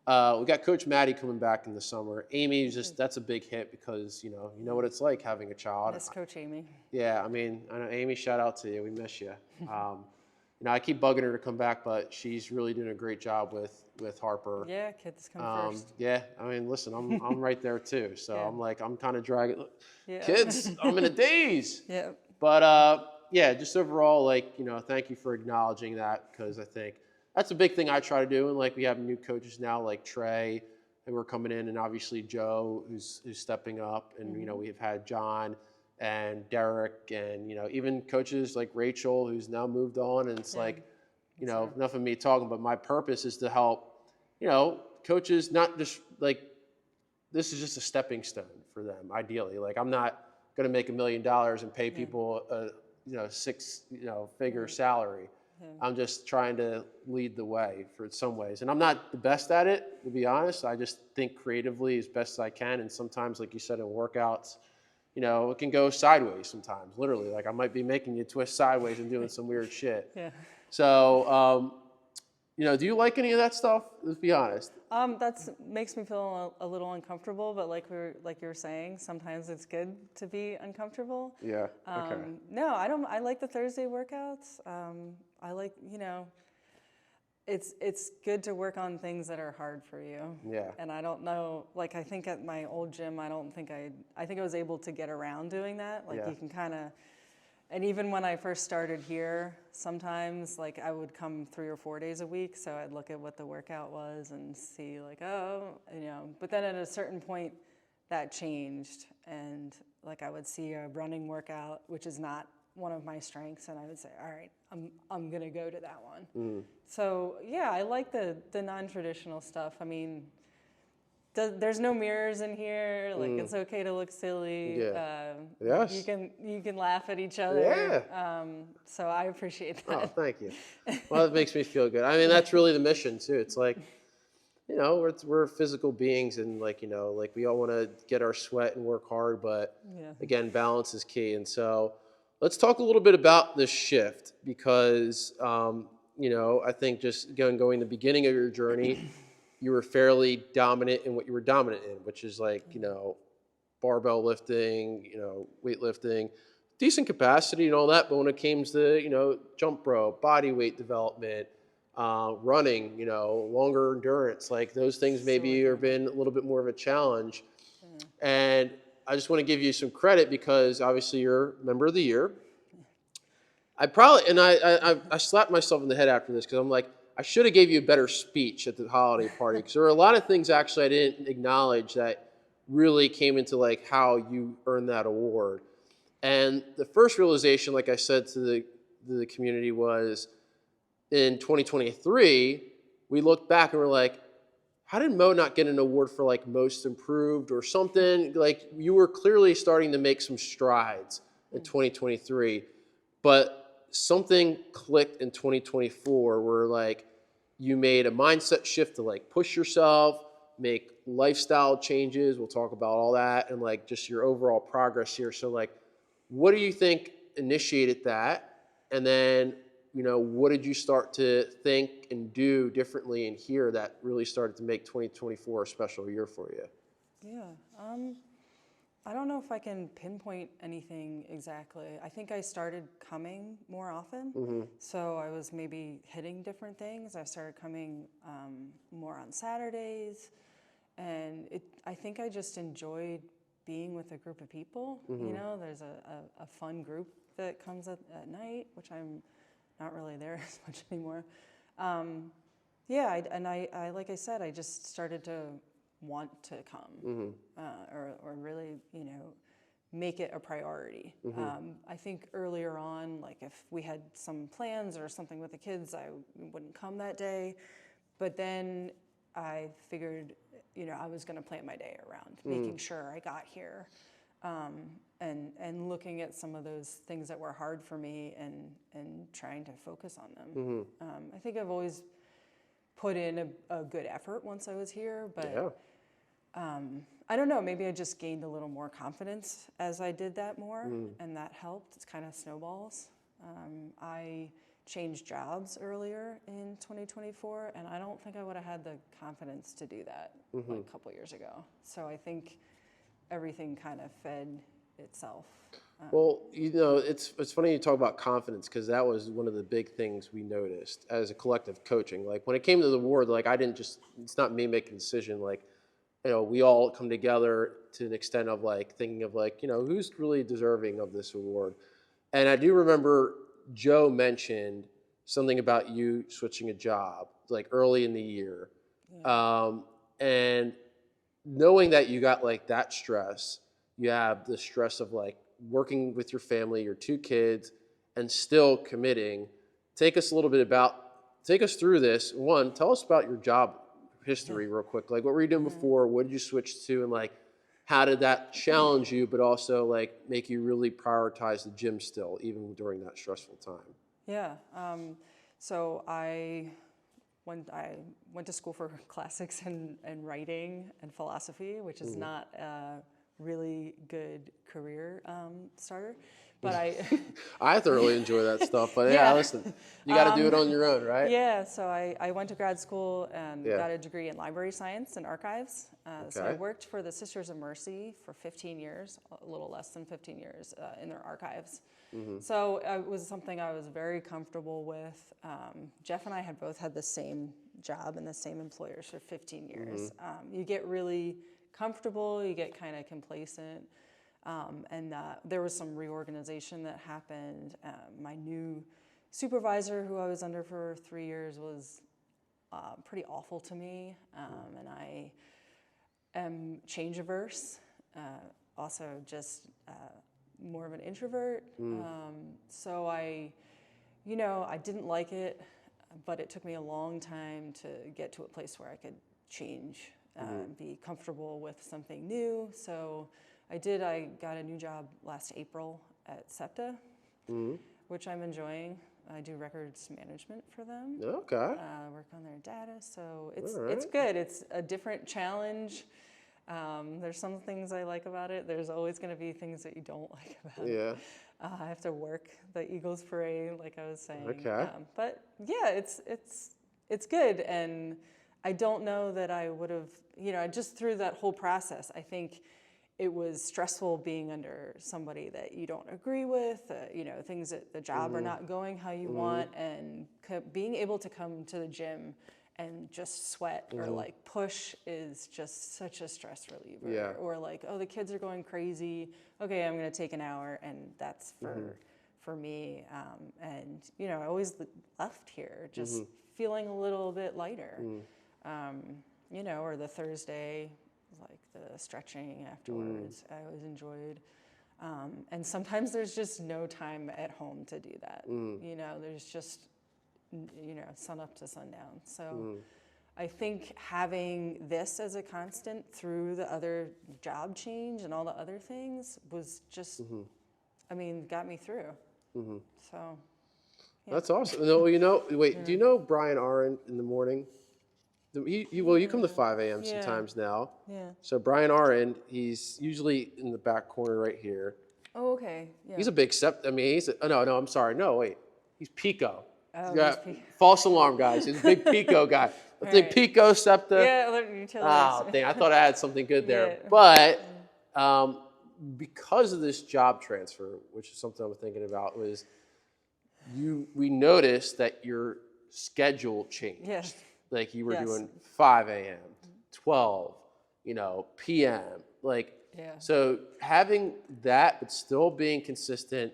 Speaker 1: We got Coach Maddie coming back in the summer. Amy, just that's a big hit because you know what it's like having a child.
Speaker 2: Miss Coach Amy.
Speaker 1: Yeah, I mean, I know Amy. Shout out to you. We miss you. You know, I keep bugging her to come back, but she's really doing a great job with Harper.
Speaker 2: Yeah, kids come first.
Speaker 1: Yeah, I mean, listen, I'm right there too. So
Speaker 2: Yeah.
Speaker 1: I'm kind of dragging.
Speaker 2: Yeah.
Speaker 1: Kids, I'm in a daze.
Speaker 2: Yeah.
Speaker 1: But yeah, just overall, like, you know, thank you for acknowledging that, because I think that's a big thing I try to do. And like we have new coaches now, like Trey, who are coming in, and obviously Joe, who's stepping up, and you know we've had John and Derek, and you know even coaches like Rachel, who's now moved on. And it's like, you know, enough of me talking, but my purpose is to help, you know, coaches not just like this is just a stepping stone for them. Ideally, like I'm not going to make $1 million and pay people a six-figure salary. I'm just trying to lead the way for some ways. And I'm not the best at it, to be honest. I just think creatively as best as I can. And sometimes, like you said, in workouts, you know, it can go sideways sometimes, literally. Like I might be making you twist sideways and doing some weird shit.
Speaker 2: Yeah.
Speaker 1: So, you know, do you like any of that stuff? Let's be honest.
Speaker 2: That's makes me feel a little uncomfortable, but like you were saying, sometimes it's good to be uncomfortable.
Speaker 1: Yeah. Okay.
Speaker 2: No, I don't. I like the Thursday workouts. I like, you know, it's good to work on things that are hard for you.
Speaker 1: Yeah.
Speaker 2: And I don't know, like I think at my old gym, I think I was able to get around doing that. Like you can kind of. And even when I first started here, sometimes like I would come 3 or 4 days a week, so I'd look at what the workout was and see like, oh, you know. But then at a certain point, that changed, and like I would see a running workout, which is not one of my strengths, and I would say, all right, I'm gonna go to that one. So yeah, I like the non-traditional stuff. I mean. There's no mirrors in here. Like it's okay to look silly.
Speaker 1: Yeah. Yes.
Speaker 2: You can laugh at each other.
Speaker 1: Yeah.
Speaker 2: So I appreciate that.
Speaker 1: Oh, thank you. Well, it makes me feel good. I mean, that's really the mission too. It's like, you know, we're physical beings, and like, you know, like we all want to get our sweat and work hard, but again, balance is key. And so let's talk a little bit about this shift, because, you know, I think just going the beginning of your journey, you were fairly dominant in what you were dominant in, which is like, you know, barbell lifting, you know, weightlifting, decent capacity and all that. But when it came to, you know, jump rope, body weight development, running, you know, longer endurance, like those things maybe have been a little bit more of a challenge. And I just want to give you some credit, because obviously you're member of the year. I slapped myself in the head after this, because I'm like, I should have gave you a better speech at the holiday party, because there were a lot of things actually I didn't acknowledge that really came into like how you earned that award. And the first realization, like I said to the community, was in 2023, we looked back and we're like, how did Mo not get an award for like most improved or something? Like you were clearly starting to make some strides in 2023, but something clicked in 2024 where like you made a mindset shift to like push yourself, make lifestyle changes. We'll talk about all that, and like just your overall progress here. So like, what do you think initiated that? And then, what did you start to think and do differently in here that really started to make 2024 a special year for you?
Speaker 2: Yeah. I don't know if I can pinpoint anything exactly. I think I started coming more often. So I was maybe hitting different things. I started coming more on Saturdays. And I think I just enjoyed being with a group of people. There's a fun group that comes at night, which I'm not really there as much anymore. I like I said, I just started to want to come or really, make it a priority. I think earlier on, like if we had some plans or something with the kids, I wouldn't come that day. But then I figured, I was going to plan my day around making sure I got here and looking at some of those things that were hard for me and trying to focus on them. I think I've always put in a good effort once I was here, but I don't know, maybe I just gained a little more confidence as I did that more, and that helped. It's kind of snowballs. I changed jobs earlier in 2024, and I don't think I would have had the confidence to do that like a couple years ago. So I think everything kind of fed itself.
Speaker 1: Well, it's funny you talk about confidence, because that was one of the big things we noticed as a collective coaching. Like when it came to the award, like it's not me making a decision. Like, we all come together to an extent of like thinking of like, who's really deserving of this award. And I do remember Joe mentioned something about you switching a job like early in the year. And knowing that you got like that stress, you have the stress of like working with your family, your 2 kids, and still committing. Take us through this. One, tell us about your job history real quick. Like, what were you doing before? What did you switch to? And like, how did that challenge you, but also like make you really prioritize the gym still, even during that stressful time?
Speaker 2: Yeah. So I went to school for classics and writing and philosophy, which is not a really good career starter. But
Speaker 1: I thoroughly enjoy that stuff. But yeah, listen, you got to do it on your own, right?
Speaker 2: Yeah, so I went to grad school and got a degree in library science and archives. So I worked for the Sisters of Mercy for 15 years, a little less than 15 years, in their archives. So it was something I was very comfortable with. Jeff and I had both had the same job and the same employers for 15 years. You get really comfortable, you get kind of complacent. And there was some reorganization that happened. My new supervisor, who I was under for 3 years, was pretty awful to me. And I am change averse, also just more of an introvert. So I didn't like it, but it took me a long time to get to a place where I could change, be comfortable with something new. So I got a new job last April at SEPTA, which I'm enjoying. I do records management for them.
Speaker 1: Okay.
Speaker 2: Work on their data, so it's good. It's a different challenge. There's some things I like about it. There's always going to be things that you don't like about it. I have to work the Eagles Parade, like I was saying.
Speaker 1: Okay.
Speaker 2: But yeah, it's good, and I don't know that I would have, just through that whole process, I think it was stressful being under somebody that you don't agree with, things that the job are not going how you want, and being able to come to the gym and just sweat or like push is just such a stress reliever.
Speaker 1: Yeah.
Speaker 2: Or like, oh, the kids are going crazy. Okay, I'm going to take an hour, and that's for me. And I always left here just feeling a little bit lighter. Or the Thursday, like the stretching afterwards, I always enjoyed. And sometimes there's just no time at home to do that. There's just, sun up to sundown. So I think having this as a constant through the other job change and all the other things was just, got me through. So. Yeah.
Speaker 1: That's awesome. No, do you know Brian Aron in the morning? You come to 5 a.m. sometimes now. Yeah. So Brian Aron, he's usually in the back corner right here.
Speaker 2: Oh, okay. Yeah.
Speaker 1: He's a big step. I mean, I'm sorry. No, wait. He's Pico.
Speaker 2: Oh,
Speaker 1: Yeah,
Speaker 2: these
Speaker 1: false alarm, guys. He's a big Pico guy. I think
Speaker 2: right.
Speaker 1: Pico, SEPTA.
Speaker 2: Yeah, utilities.
Speaker 1: Oh, dang, I thought I had something good there.
Speaker 2: Yeah.
Speaker 1: But because of this job transfer, which is something I'm thinking about, was we noticed that your schedule changed.
Speaker 2: Yes.
Speaker 1: Like you were
Speaker 2: Yes.
Speaker 1: doing 5 a.m., 12, p.m. Like,
Speaker 2: Yeah.
Speaker 1: so having that, but still being consistent,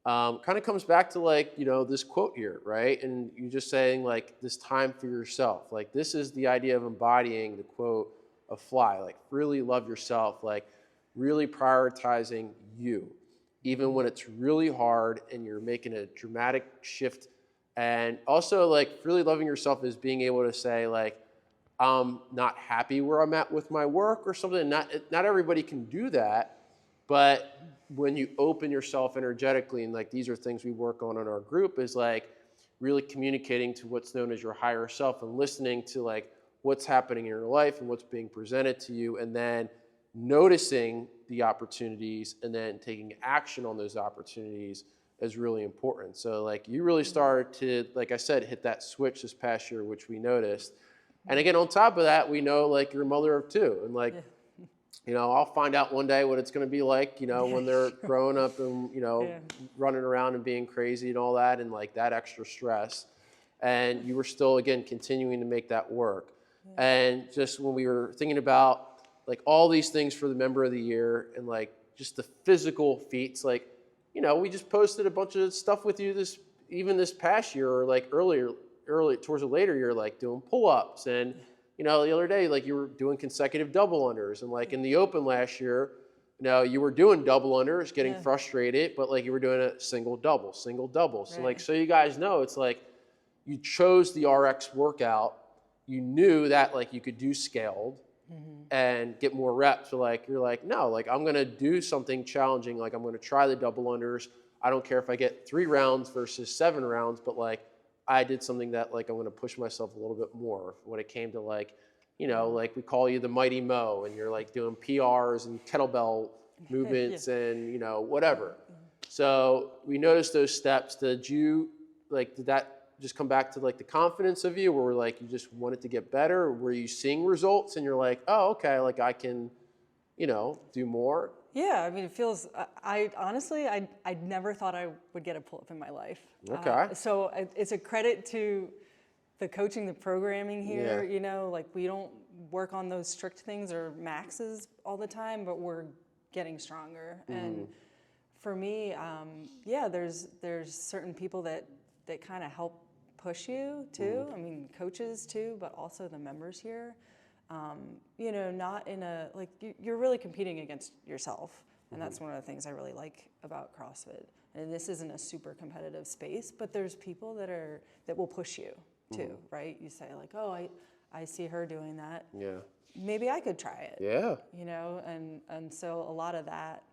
Speaker 1: kind of comes back to like, this quote here, right? And you just saying like this time for yourself. Like this is the idea of embodying the quote of Fly, like really love yourself, like really prioritizing you, even when it's really hard and you're making a dramatic shift. And also like really loving yourself is being able to say like, I'm not happy where I'm at with my work or something. Not everybody can do that, but when you open yourself energetically, and like these are things we work on in our group, is like really communicating to what's known as your higher self and listening to like what's happening in your life and what's being presented to you, and then noticing the opportunities and then taking action on those opportunities is really important. So like you really started to, like I said, hit that switch this past year, which we noticed. And again, on top of that, we know like you're a mother of two, and like, I'll find out one day what it's going to be like, when they're growing up and, running around and being crazy and all that, and like that extra stress. And you were still, again, continuing to make that work. And just when we were thinking about like all these things for the member of the year and like just the physical feats, like, we just posted a bunch of stuff with you this past year, or like early towards the later year, like doing pull-ups, and the other day like you were doing consecutive double unders, and like in the open last year, you were doing double unders, getting frustrated, but like you were doing a single double. So like, so you guys know, it's like you chose the RX workout, you knew that like you could do scaled and get more reps. So like you're like, no, like I'm gonna do something challenging, like I'm gonna try the double unders. I don't care if I get 3 rounds versus 7 rounds, but like I did something that like I'm going to push myself a little bit more when it came to like, like we call you the Mighty Mo, and you're like doing PRs and kettlebell movements and, whatever. So we noticed those steps. Did that just come back to like the confidence of you, where like you just wanted to get better? Or were you seeing results and you're like, oh, okay, like I can, do more?
Speaker 2: Yeah, I mean, it feels, I honestly, I never thought I would get a pull-up in my life.
Speaker 1: Okay.
Speaker 2: So it's a credit to the coaching, the programming here, like we don't work on those strict things or maxes all the time, but we're getting stronger. And for me, there's certain people that kind of help push you too. I mean, coaches too, but also the members here. Not in a, like, you're really competing against yourself. And that's one of the things I really like about CrossFit. And this isn't a super competitive space, but there's people that will push you too, right? You say like, oh, I see her doing that. Yeah. Maybe I could try it. Yeah. And so a lot of that,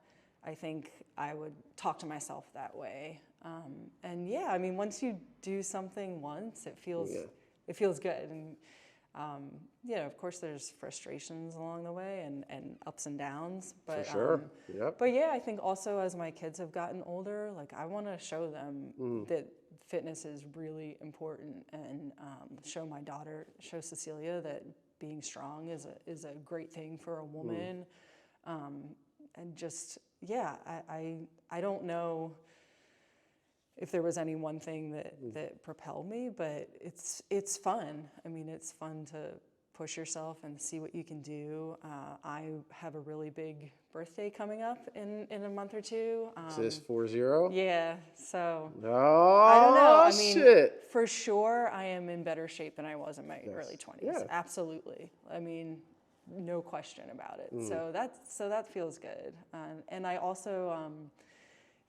Speaker 2: I think I would talk to myself that way. I mean, once you do something once, it feels good. And, of course there's frustrations along the way and ups and downs, but,
Speaker 1: for sure.
Speaker 2: But I think also as my kids have gotten older, like I want to show them that fitness is really important, and, show Cecilia that being strong is a great thing for a woman. And just, I don't know if there was any one thing that propelled me, but it's fun. I mean, it's fun to push yourself and see what you can do. I have a really big birthday coming up in a month or two.
Speaker 1: Is this 40?
Speaker 2: Yeah, so
Speaker 1: oh,
Speaker 2: I don't know. I mean,
Speaker 1: shit.
Speaker 2: For sure, I am in better shape than I was in my early 20s.
Speaker 1: Yeah.
Speaker 2: Absolutely. I mean, no question about it. So that feels good. And I also,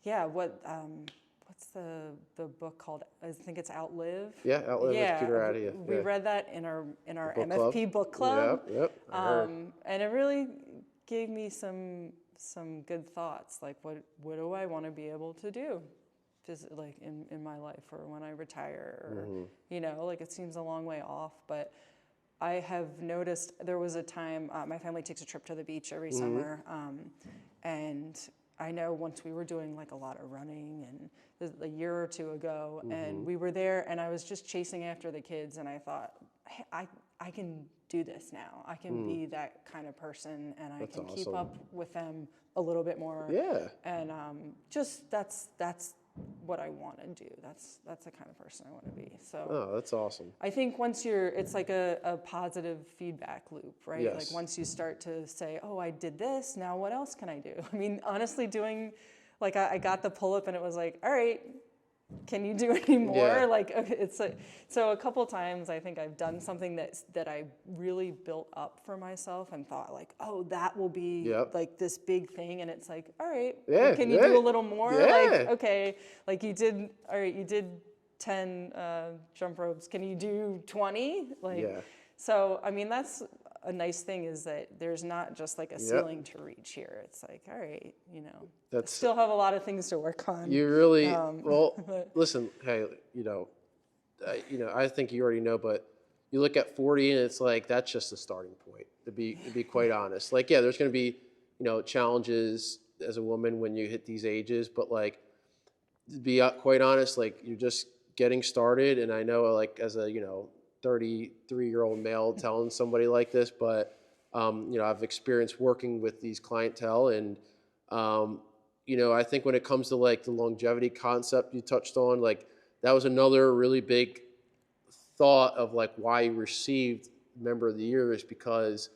Speaker 2: what's the book called? I think it's Outlive.
Speaker 1: Yeah, Outlive with Peter Attia.
Speaker 2: We read that in our MFP book club.
Speaker 1: Yep.
Speaker 2: And it really gave me some good thoughts. Like, what do I want to be able to do, like in my life, or when I retire, or like it seems a long way off, but I have noticed there was a time my family takes a trip to the beach every summer, and I know once we were doing like a lot of running and a year or two ago, and we were there, and I was just chasing after the kids, and I thought, hey, I can do this now. I can be that kind of person, and I can keep up with them a little bit more.
Speaker 1: Yeah.
Speaker 2: And just that's what I want to do. That's the kind of person I want to be. So.
Speaker 1: Oh, that's awesome.
Speaker 2: I think once it's like a positive feedback loop, right?
Speaker 1: Yes.
Speaker 2: Like once you start to say, oh, I did this, now what else can I do? I mean, honestly, like I got the pull-up and it was like, all right, can you do any more?
Speaker 1: Yeah.
Speaker 2: Like it's like, so a couple times I think I've done something that I really built up for myself and thought like, oh, that will be like this big thing. And it's like, all right, can you do a little more?
Speaker 1: Yeah.
Speaker 2: Like, okay, like you did 10 jump ropes. Can you do 20? Like, so, I mean, that's a nice thing is that there's not just like a ceiling to reach here. It's like, all right, still have a lot of things to work on.
Speaker 1: You really, well, listen, hey, I think you already know, but you look at 40 and it's like, that's just a starting point, to be quite honest. Like, yeah, there's going to be, challenges as a woman when you hit these ages, but like, to be quite honest, like you're just getting started. And I know like as a, 33-year-old male telling somebody like this, but, I've experienced working with these clientele and, I think when it comes to like the longevity concept you touched on, like that was another really big thought of like why you received Member of the Year is because,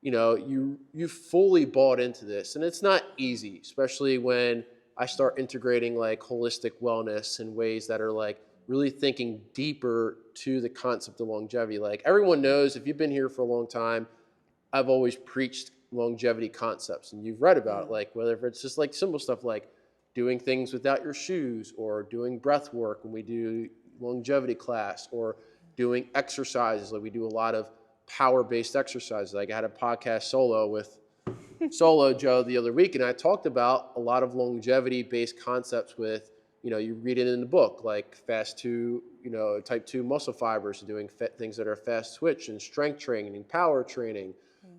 Speaker 1: you fully bought into this. And it's not easy, especially when I start integrating like holistic wellness in ways that are like really thinking deeper to the concept of longevity. Like everyone knows, if you've been here for a long time, I've always preached longevity concepts, and you've read about it, like whether it's just like simple stuff like doing things without your shoes, or doing breath work when we do longevity class, or doing exercises. Like we do a lot of power-based exercises. Like I had a podcast solo with Solo Joe the other week, and I talked about a lot of longevity-based concepts with, you read it in the book, like type 2 muscle fibers, doing things that are fast twitch and strength training and power training.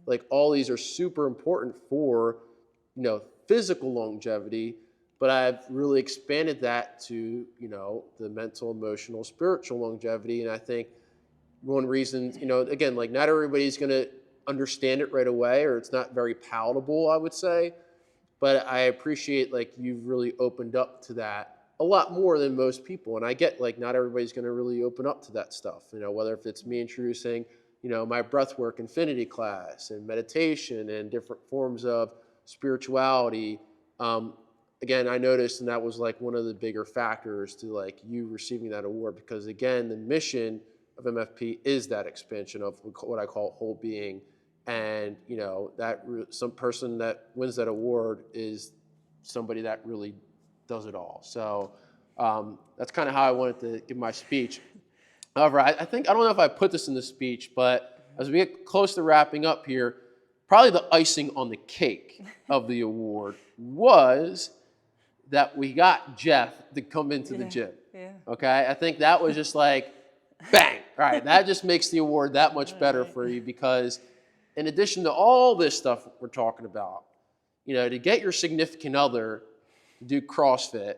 Speaker 1: Like all these are super important for, physical longevity, but I've really expanded that to, the mental, emotional, spiritual longevity. And I think one reason, again, like not everybody's going to understand it right away, or it's not very palatable, I would say. But I appreciate like you've really opened up to that a lot more than most people. And I get like not everybody's going to really open up to that stuff, whether if it's me introducing, my breathwork infinity class and meditation and different forms of spirituality. Again, I noticed, and that was like one of the bigger factors to like you receiving that award, because again, the mission of MFP is that expansion of what I call whole being. And, some person that wins that award is somebody that really does it all. So that's kind of how I wanted to give my speech. However, I don't know if I put this in the speech, but as we get close to wrapping up here, probably the icing on the cake of the award was that we got Jeff to come into the gym. Yeah. Okay? I think that was just like, bang. All right, that just makes the award that much better for you, because in addition to all this stuff we're talking about, to get your significant other to do CrossFit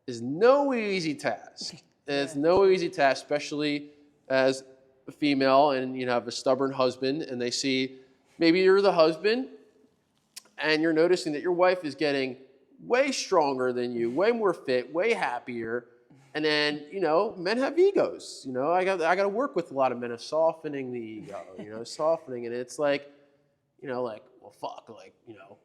Speaker 1: is no easy task. It's no easy task, especially as a female and you have a stubborn husband, and they see maybe you're the husband and you're noticing that your wife is getting way stronger than you, way more fit, way happier. And then, men have egos. I got to work with a lot of men of softening the ego, softening. And it's like, well, fuck, like,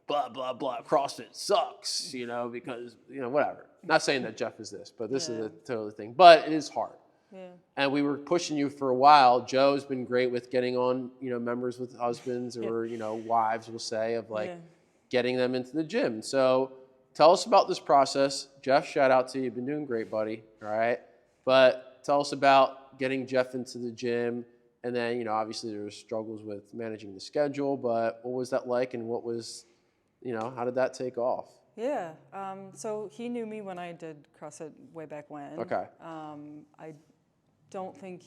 Speaker 1: blah, blah, blah, CrossFit sucks, because, whatever. Not saying that Jeff is this, but this is a totally thing. But it is hard. Yeah. And we were pushing you for a while. Joe's been great with getting on, members with husbands or, wives, we'll say, of like getting them into the gym. So tell us about this process. Jeff, shout out to you. You've been doing great, buddy. All right. But tell us about getting Jeff into the gym. And then, obviously there were struggles with managing the schedule, but what was that like, and what was, how did that take off?
Speaker 2: Yeah. So he knew me when I did CrossFit way back when.
Speaker 1: Okay.
Speaker 2: I don't think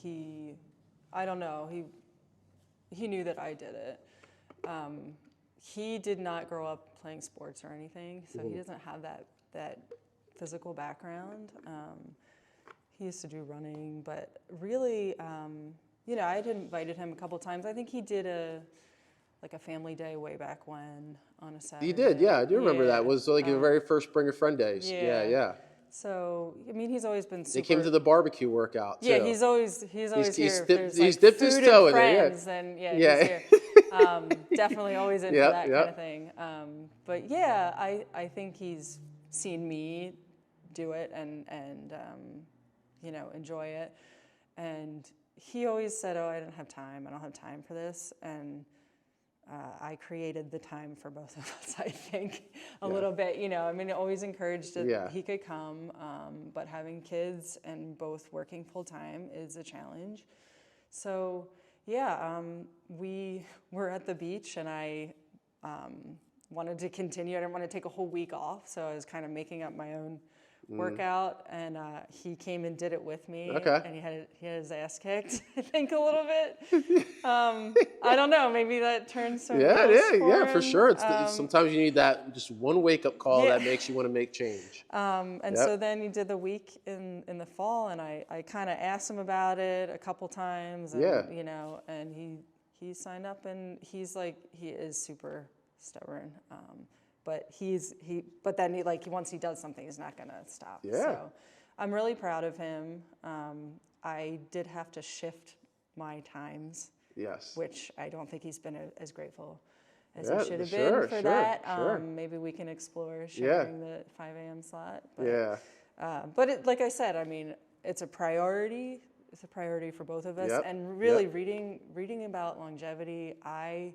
Speaker 2: I don't know. He knew that I did it. he did not grow up playing sports or anything, so he doesn't have that physical background. He used to do running, but really, I had invited him a couple times. I think he did a family day way back when on a Saturday.
Speaker 1: You did, yeah. I do remember that. It was like the very first Bring a Friend days. Yeah.
Speaker 2: So, I mean, he's always been super...
Speaker 1: They came to the barbecue workout, too.
Speaker 2: Yeah, he's always here.
Speaker 1: He's dipped his toe in there,
Speaker 2: then he's here. Definitely always into that kind of thing. But yeah, I think he's seen me do it and enjoy it. And he always said, I don't have time for this. And I created the time for both of us, I think, a little bit. Always encouraged that he could come, but having kids and both working full time is a challenge. So, we were at the beach, and I wanted to continue. I didn't want to take a whole week off, so I was kind of making up my own workout, and he came and did it with me.
Speaker 1: Okay.
Speaker 2: And he had his ass kicked, I think, a little bit. I don't know, maybe that turns some
Speaker 1: for sure. Sometimes you need that just one wake-up call that makes you want to make change.
Speaker 2: So then he did the week in the fall, and I kind of asked him about it a couple times, and, and he signed up, and he is super stubborn. But once he does something, he's not gonna stop.
Speaker 1: Yeah.
Speaker 2: So I'm really proud of him. I did have to shift my times.
Speaker 1: Yes.
Speaker 2: Which I don't think he's been as grateful as he should have been for that. Maybe we can explore sharing the 5 a.m. slot. But, but like I said, it's a priority. It's a priority for both of us. And really reading about longevity, I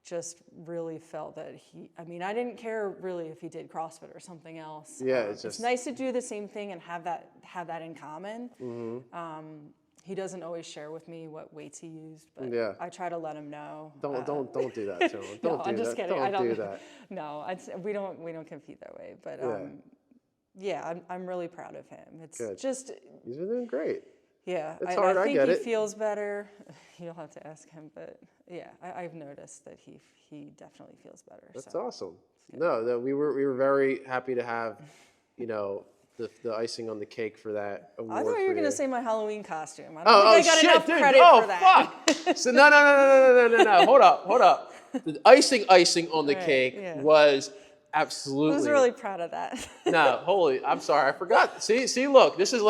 Speaker 2: just really felt that I didn't care really if he did CrossFit or something else.
Speaker 1: Yeah,
Speaker 2: it's nice to do the same thing and have that in common. Mm-hmm. He doesn't always share with me what weights he used, but I try to let him know.
Speaker 1: Don't do that to him.
Speaker 2: I'm just kidding.
Speaker 1: Don't do that.
Speaker 2: No, we don't compete that way. But I'm really proud of him. It's
Speaker 1: good.
Speaker 2: Just
Speaker 1: he's been doing great.
Speaker 2: Yeah,
Speaker 1: it's hard.
Speaker 2: I think
Speaker 1: get
Speaker 2: he
Speaker 1: it.
Speaker 2: feels better. You'll have to ask him, but I've noticed that he definitely feels better.
Speaker 1: That's awesome. No, we were very happy to have, the icing on the cake for that award.
Speaker 2: I thought you were going to say my Halloween costume. I don't think I got enough
Speaker 1: dude.
Speaker 2: credit for that.
Speaker 1: Fuck. So no. Hold up. The icing on the cake was absolutely.
Speaker 2: I was really proud of that.
Speaker 1: I'm sorry, I forgot. See, look, this is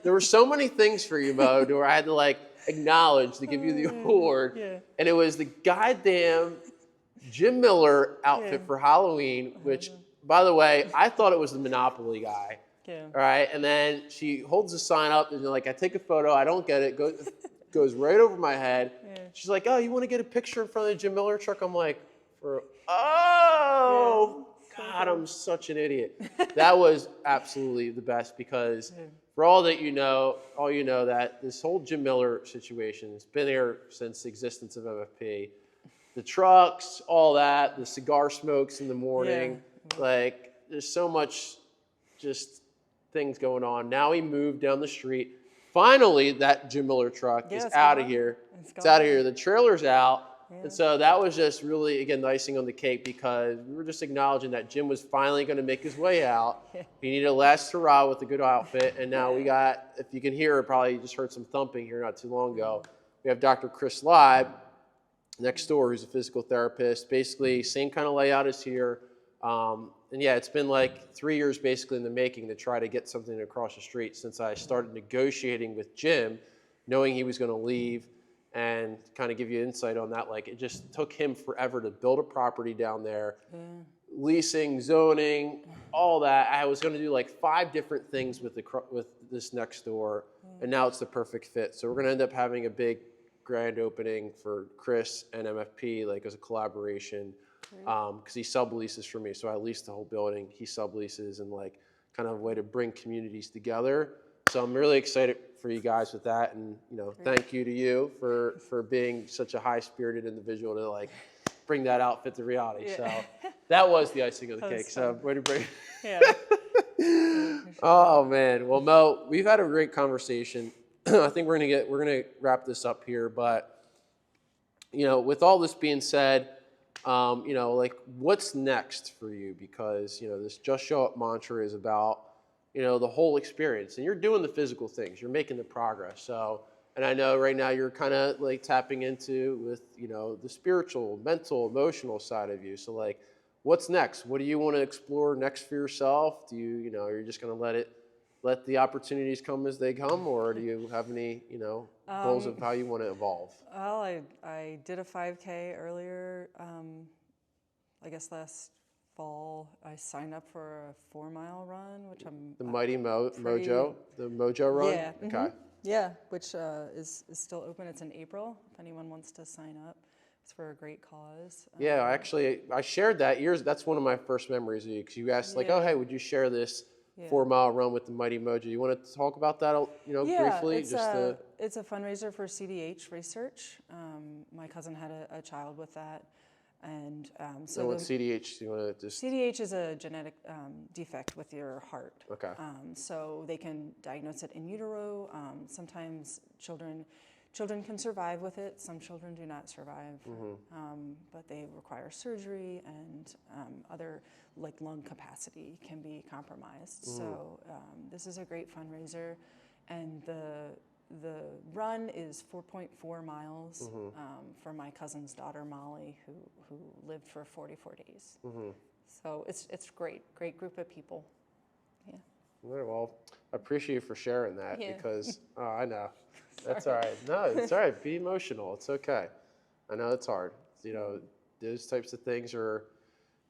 Speaker 1: there were so many things for you, Mo, where I had to acknowledge to give you the award, and it was the goddamn Jim Miller outfit for Halloween, which, by the way, I thought it was the Monopoly guy.
Speaker 2: Yeah.
Speaker 1: All right, and then she holds the sign up, and I take a photo, I don't get it, goes right over my head. Yeah. She's like, "Oh, you want to get a picture in front of the Jim Miller truck?" I'm like, God, I'm such an idiot. That was absolutely the best because for all you know that this whole Jim Miller situation has been there since the existence of MFP. The trucks, all that, the cigar smokes in the morning, there's so much just things going on. Now he moved down the street. Finally, that Jim Miller truck is out of here. It's out of here. The trailer's out. Yeah. And so that was just really, again, the icing on the cake because we were just acknowledging that Jim was finally going to make his way out. He needed a last hurrah with a good outfit. And now we got, if you can hear, probably you just heard some thumping here not too long ago. We have Dr. Chris Leib next door, who's a physical therapist. Basically, same kind of layout as here. And it's been 3 years basically in the making to try to get something across the street since I started negotiating with Jim, knowing he was going to leave. And kind of give you insight on that, it just took him forever to build a property down there, leasing, zoning, all that. I was going to do 5 different things with this next door, and now it's the perfect fit. So we're going to end up having a big grand opening for Chris and MFP, as a collaboration, because he subleases for me. So I lease the whole building, he subleases, and kind of a way to bring communities together. So I'm really excited for you guys with that, and thank you to you for being such a high-spirited individual to bring that outfit to reality. Yeah. So that was the icing on the cake. Fun. So way to bring. Yeah. Oh man, well Mo, we've had a great conversation. I think we're gonna wrap this up here, but with all this being said, You know, like what's next for you? Because, you know, this Just Show Up mantra is about, you know, the whole experience, and you're doing the physical things, you're making the progress. So, and I know right now you're kind of like tapping into with, you know, the spiritual, mental, emotional side of you. So like, what's next? What do you want to explore next for yourself? Do you, you know, you're just going to let the opportunities come as they come, or do you have any, you know, goals of how you want to evolve?
Speaker 2: Well, I did a 5K earlier, I guess last fall. I signed up for a 4-mile run, which I'm
Speaker 1: The Mighty
Speaker 2: pretty,
Speaker 1: Mojo, the Mojo Run?
Speaker 2: yeah,
Speaker 1: Okay.
Speaker 2: yeah, which is still open. It's in April, if anyone wants to sign up. It's for a great cause.
Speaker 1: Yeah, I shared that years. That's one of my first memories of you, because you asked like, oh, hey,
Speaker 2: Yeah.
Speaker 1: would you share this
Speaker 2: Yeah.
Speaker 1: 4-mile run with the Mighty Mojo? You want to talk about that, you know,
Speaker 2: Yeah,
Speaker 1: briefly?
Speaker 2: it's a fundraiser for CDH research. My cousin had a child with that, and
Speaker 1: So what CDH? You want to just?
Speaker 2: CDH is a genetic defect with your heart.
Speaker 1: Okay.
Speaker 2: So they can diagnose it in utero. Sometimes children can survive with it. Some children do not survive, but they require surgery, and other, like lung capacity can be compromised. So this is a great fundraiser, and the run is 4.4 miles for my cousin's daughter Molly, who lived for 44 days. So it's great group of people. Yeah.
Speaker 1: Well, I appreciate you for sharing that,
Speaker 2: Yeah.
Speaker 1: because I know that's all right. No, it's all right. Be emotional. It's okay. I know it's hard. You know, those types of things are,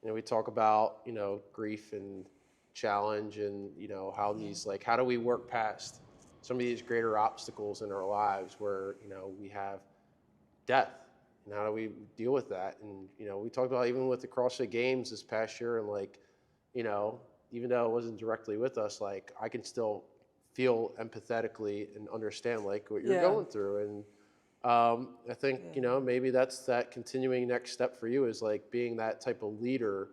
Speaker 1: you know, we talk about, you know, grief and challenge, and, you know, how these, like, how do we work past some of these greater obstacles in our lives where, you know, we have death, and how do we deal with that? And, you know, we talked about even with the CrossFit Games this past year, and like, you know, even though it wasn't directly with us, like I can still feel empathetically and understand like what you're going through. And I think, you know, maybe that's that continuing next step for you, is like being that type of leader.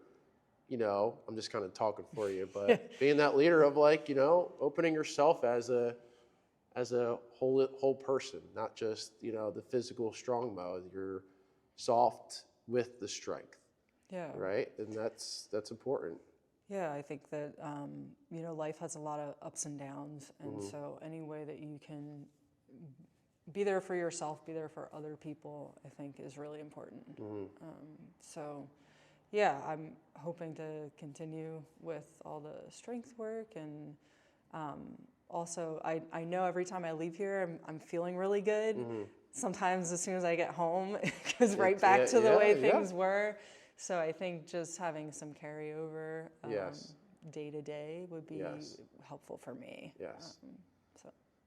Speaker 1: You know, I'm just kind of talking for you, but being that leader of like, you know, opening yourself as a whole person, not just, you know, the physical strong mode. You're soft with the strength.
Speaker 2: Yeah.
Speaker 1: Right, and that's important.
Speaker 2: Yeah, I think that you know, life has a lot of ups and downs, and so any way that you can be there for yourself, be there for other people, I think is really important. So, yeah, I'm hoping to continue with all the strength work, and also I know every time I leave here, I'm feeling really good. Sometimes as soon as I get home, it goes right back to the way things were. So I think just having some carryover day to day would be helpful for me.
Speaker 1: Yes.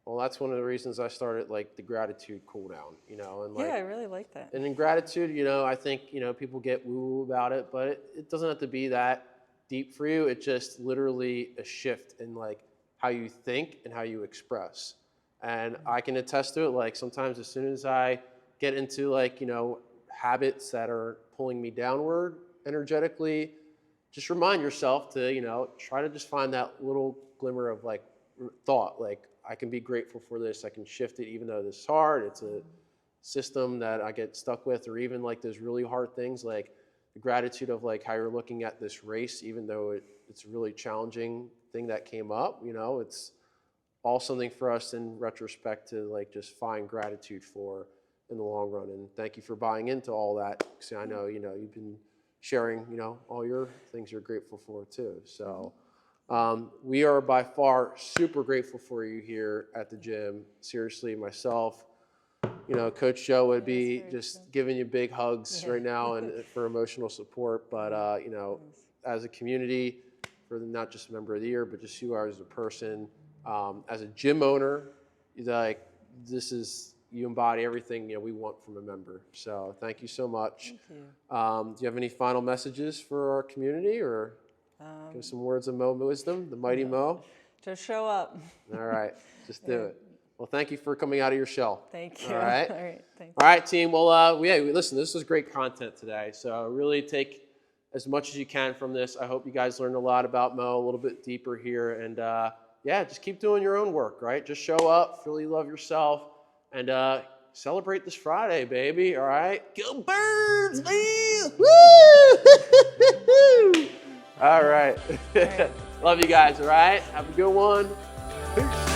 Speaker 1: Well, that's one of the reasons I started like the gratitude cool down, you know, and like,
Speaker 2: I really like that.
Speaker 1: And in gratitude, you know, I think, you know, people get woo-woo about it, but it doesn't have to be that deep for you. It's just literally a shift in like how you think and how you express. And I can attest to it. Like sometimes as soon as I get into like, you know, habits that are pulling me downward energetically, just remind yourself to, you know, try to just find that little glimmer of like thought, like I can be grateful for this. I can shift it, even though this is hard. It's a system that I get stuck with, or even like those really hard things, like the gratitude of like how you're looking at this race, even though it's a really challenging thing that came up, you know, it's all something for us in retrospect to like just find gratitude for in the long run. And thank you for buying into all that. See, I know, you know, you've been sharing, you know, all your things you're grateful for too. So we are by far super grateful for you here at the gym. Seriously, myself, you know, Coach Joe would be just giving you big hugs right now and for emotional support. But, you know, as a community, for not just a member of the year, but just you as a person, as a gym owner, like this is, you embody everything, you know, we want from a member. So thank you so much.
Speaker 2: Thank you.
Speaker 1: Do you have any final messages for our community, or give some words of Mo wisdom, the mighty Mo?
Speaker 2: Just show up.
Speaker 1: All right, just do it. Well, thank you for coming out of your shell.
Speaker 2: Thank you.
Speaker 1: All right.
Speaker 2: All right. Thanks.
Speaker 1: All right, team. Well, listen, this was great content today. So really take as much as you can from this. I hope you guys learned a lot about Mo, a little bit deeper here. And yeah, just keep doing your own work, right? Just show up, really love yourself, and celebrate this Friday, baby, all right? Go Birds, man! Woo! All right. Love you guys, all right? Have a good one. Peace.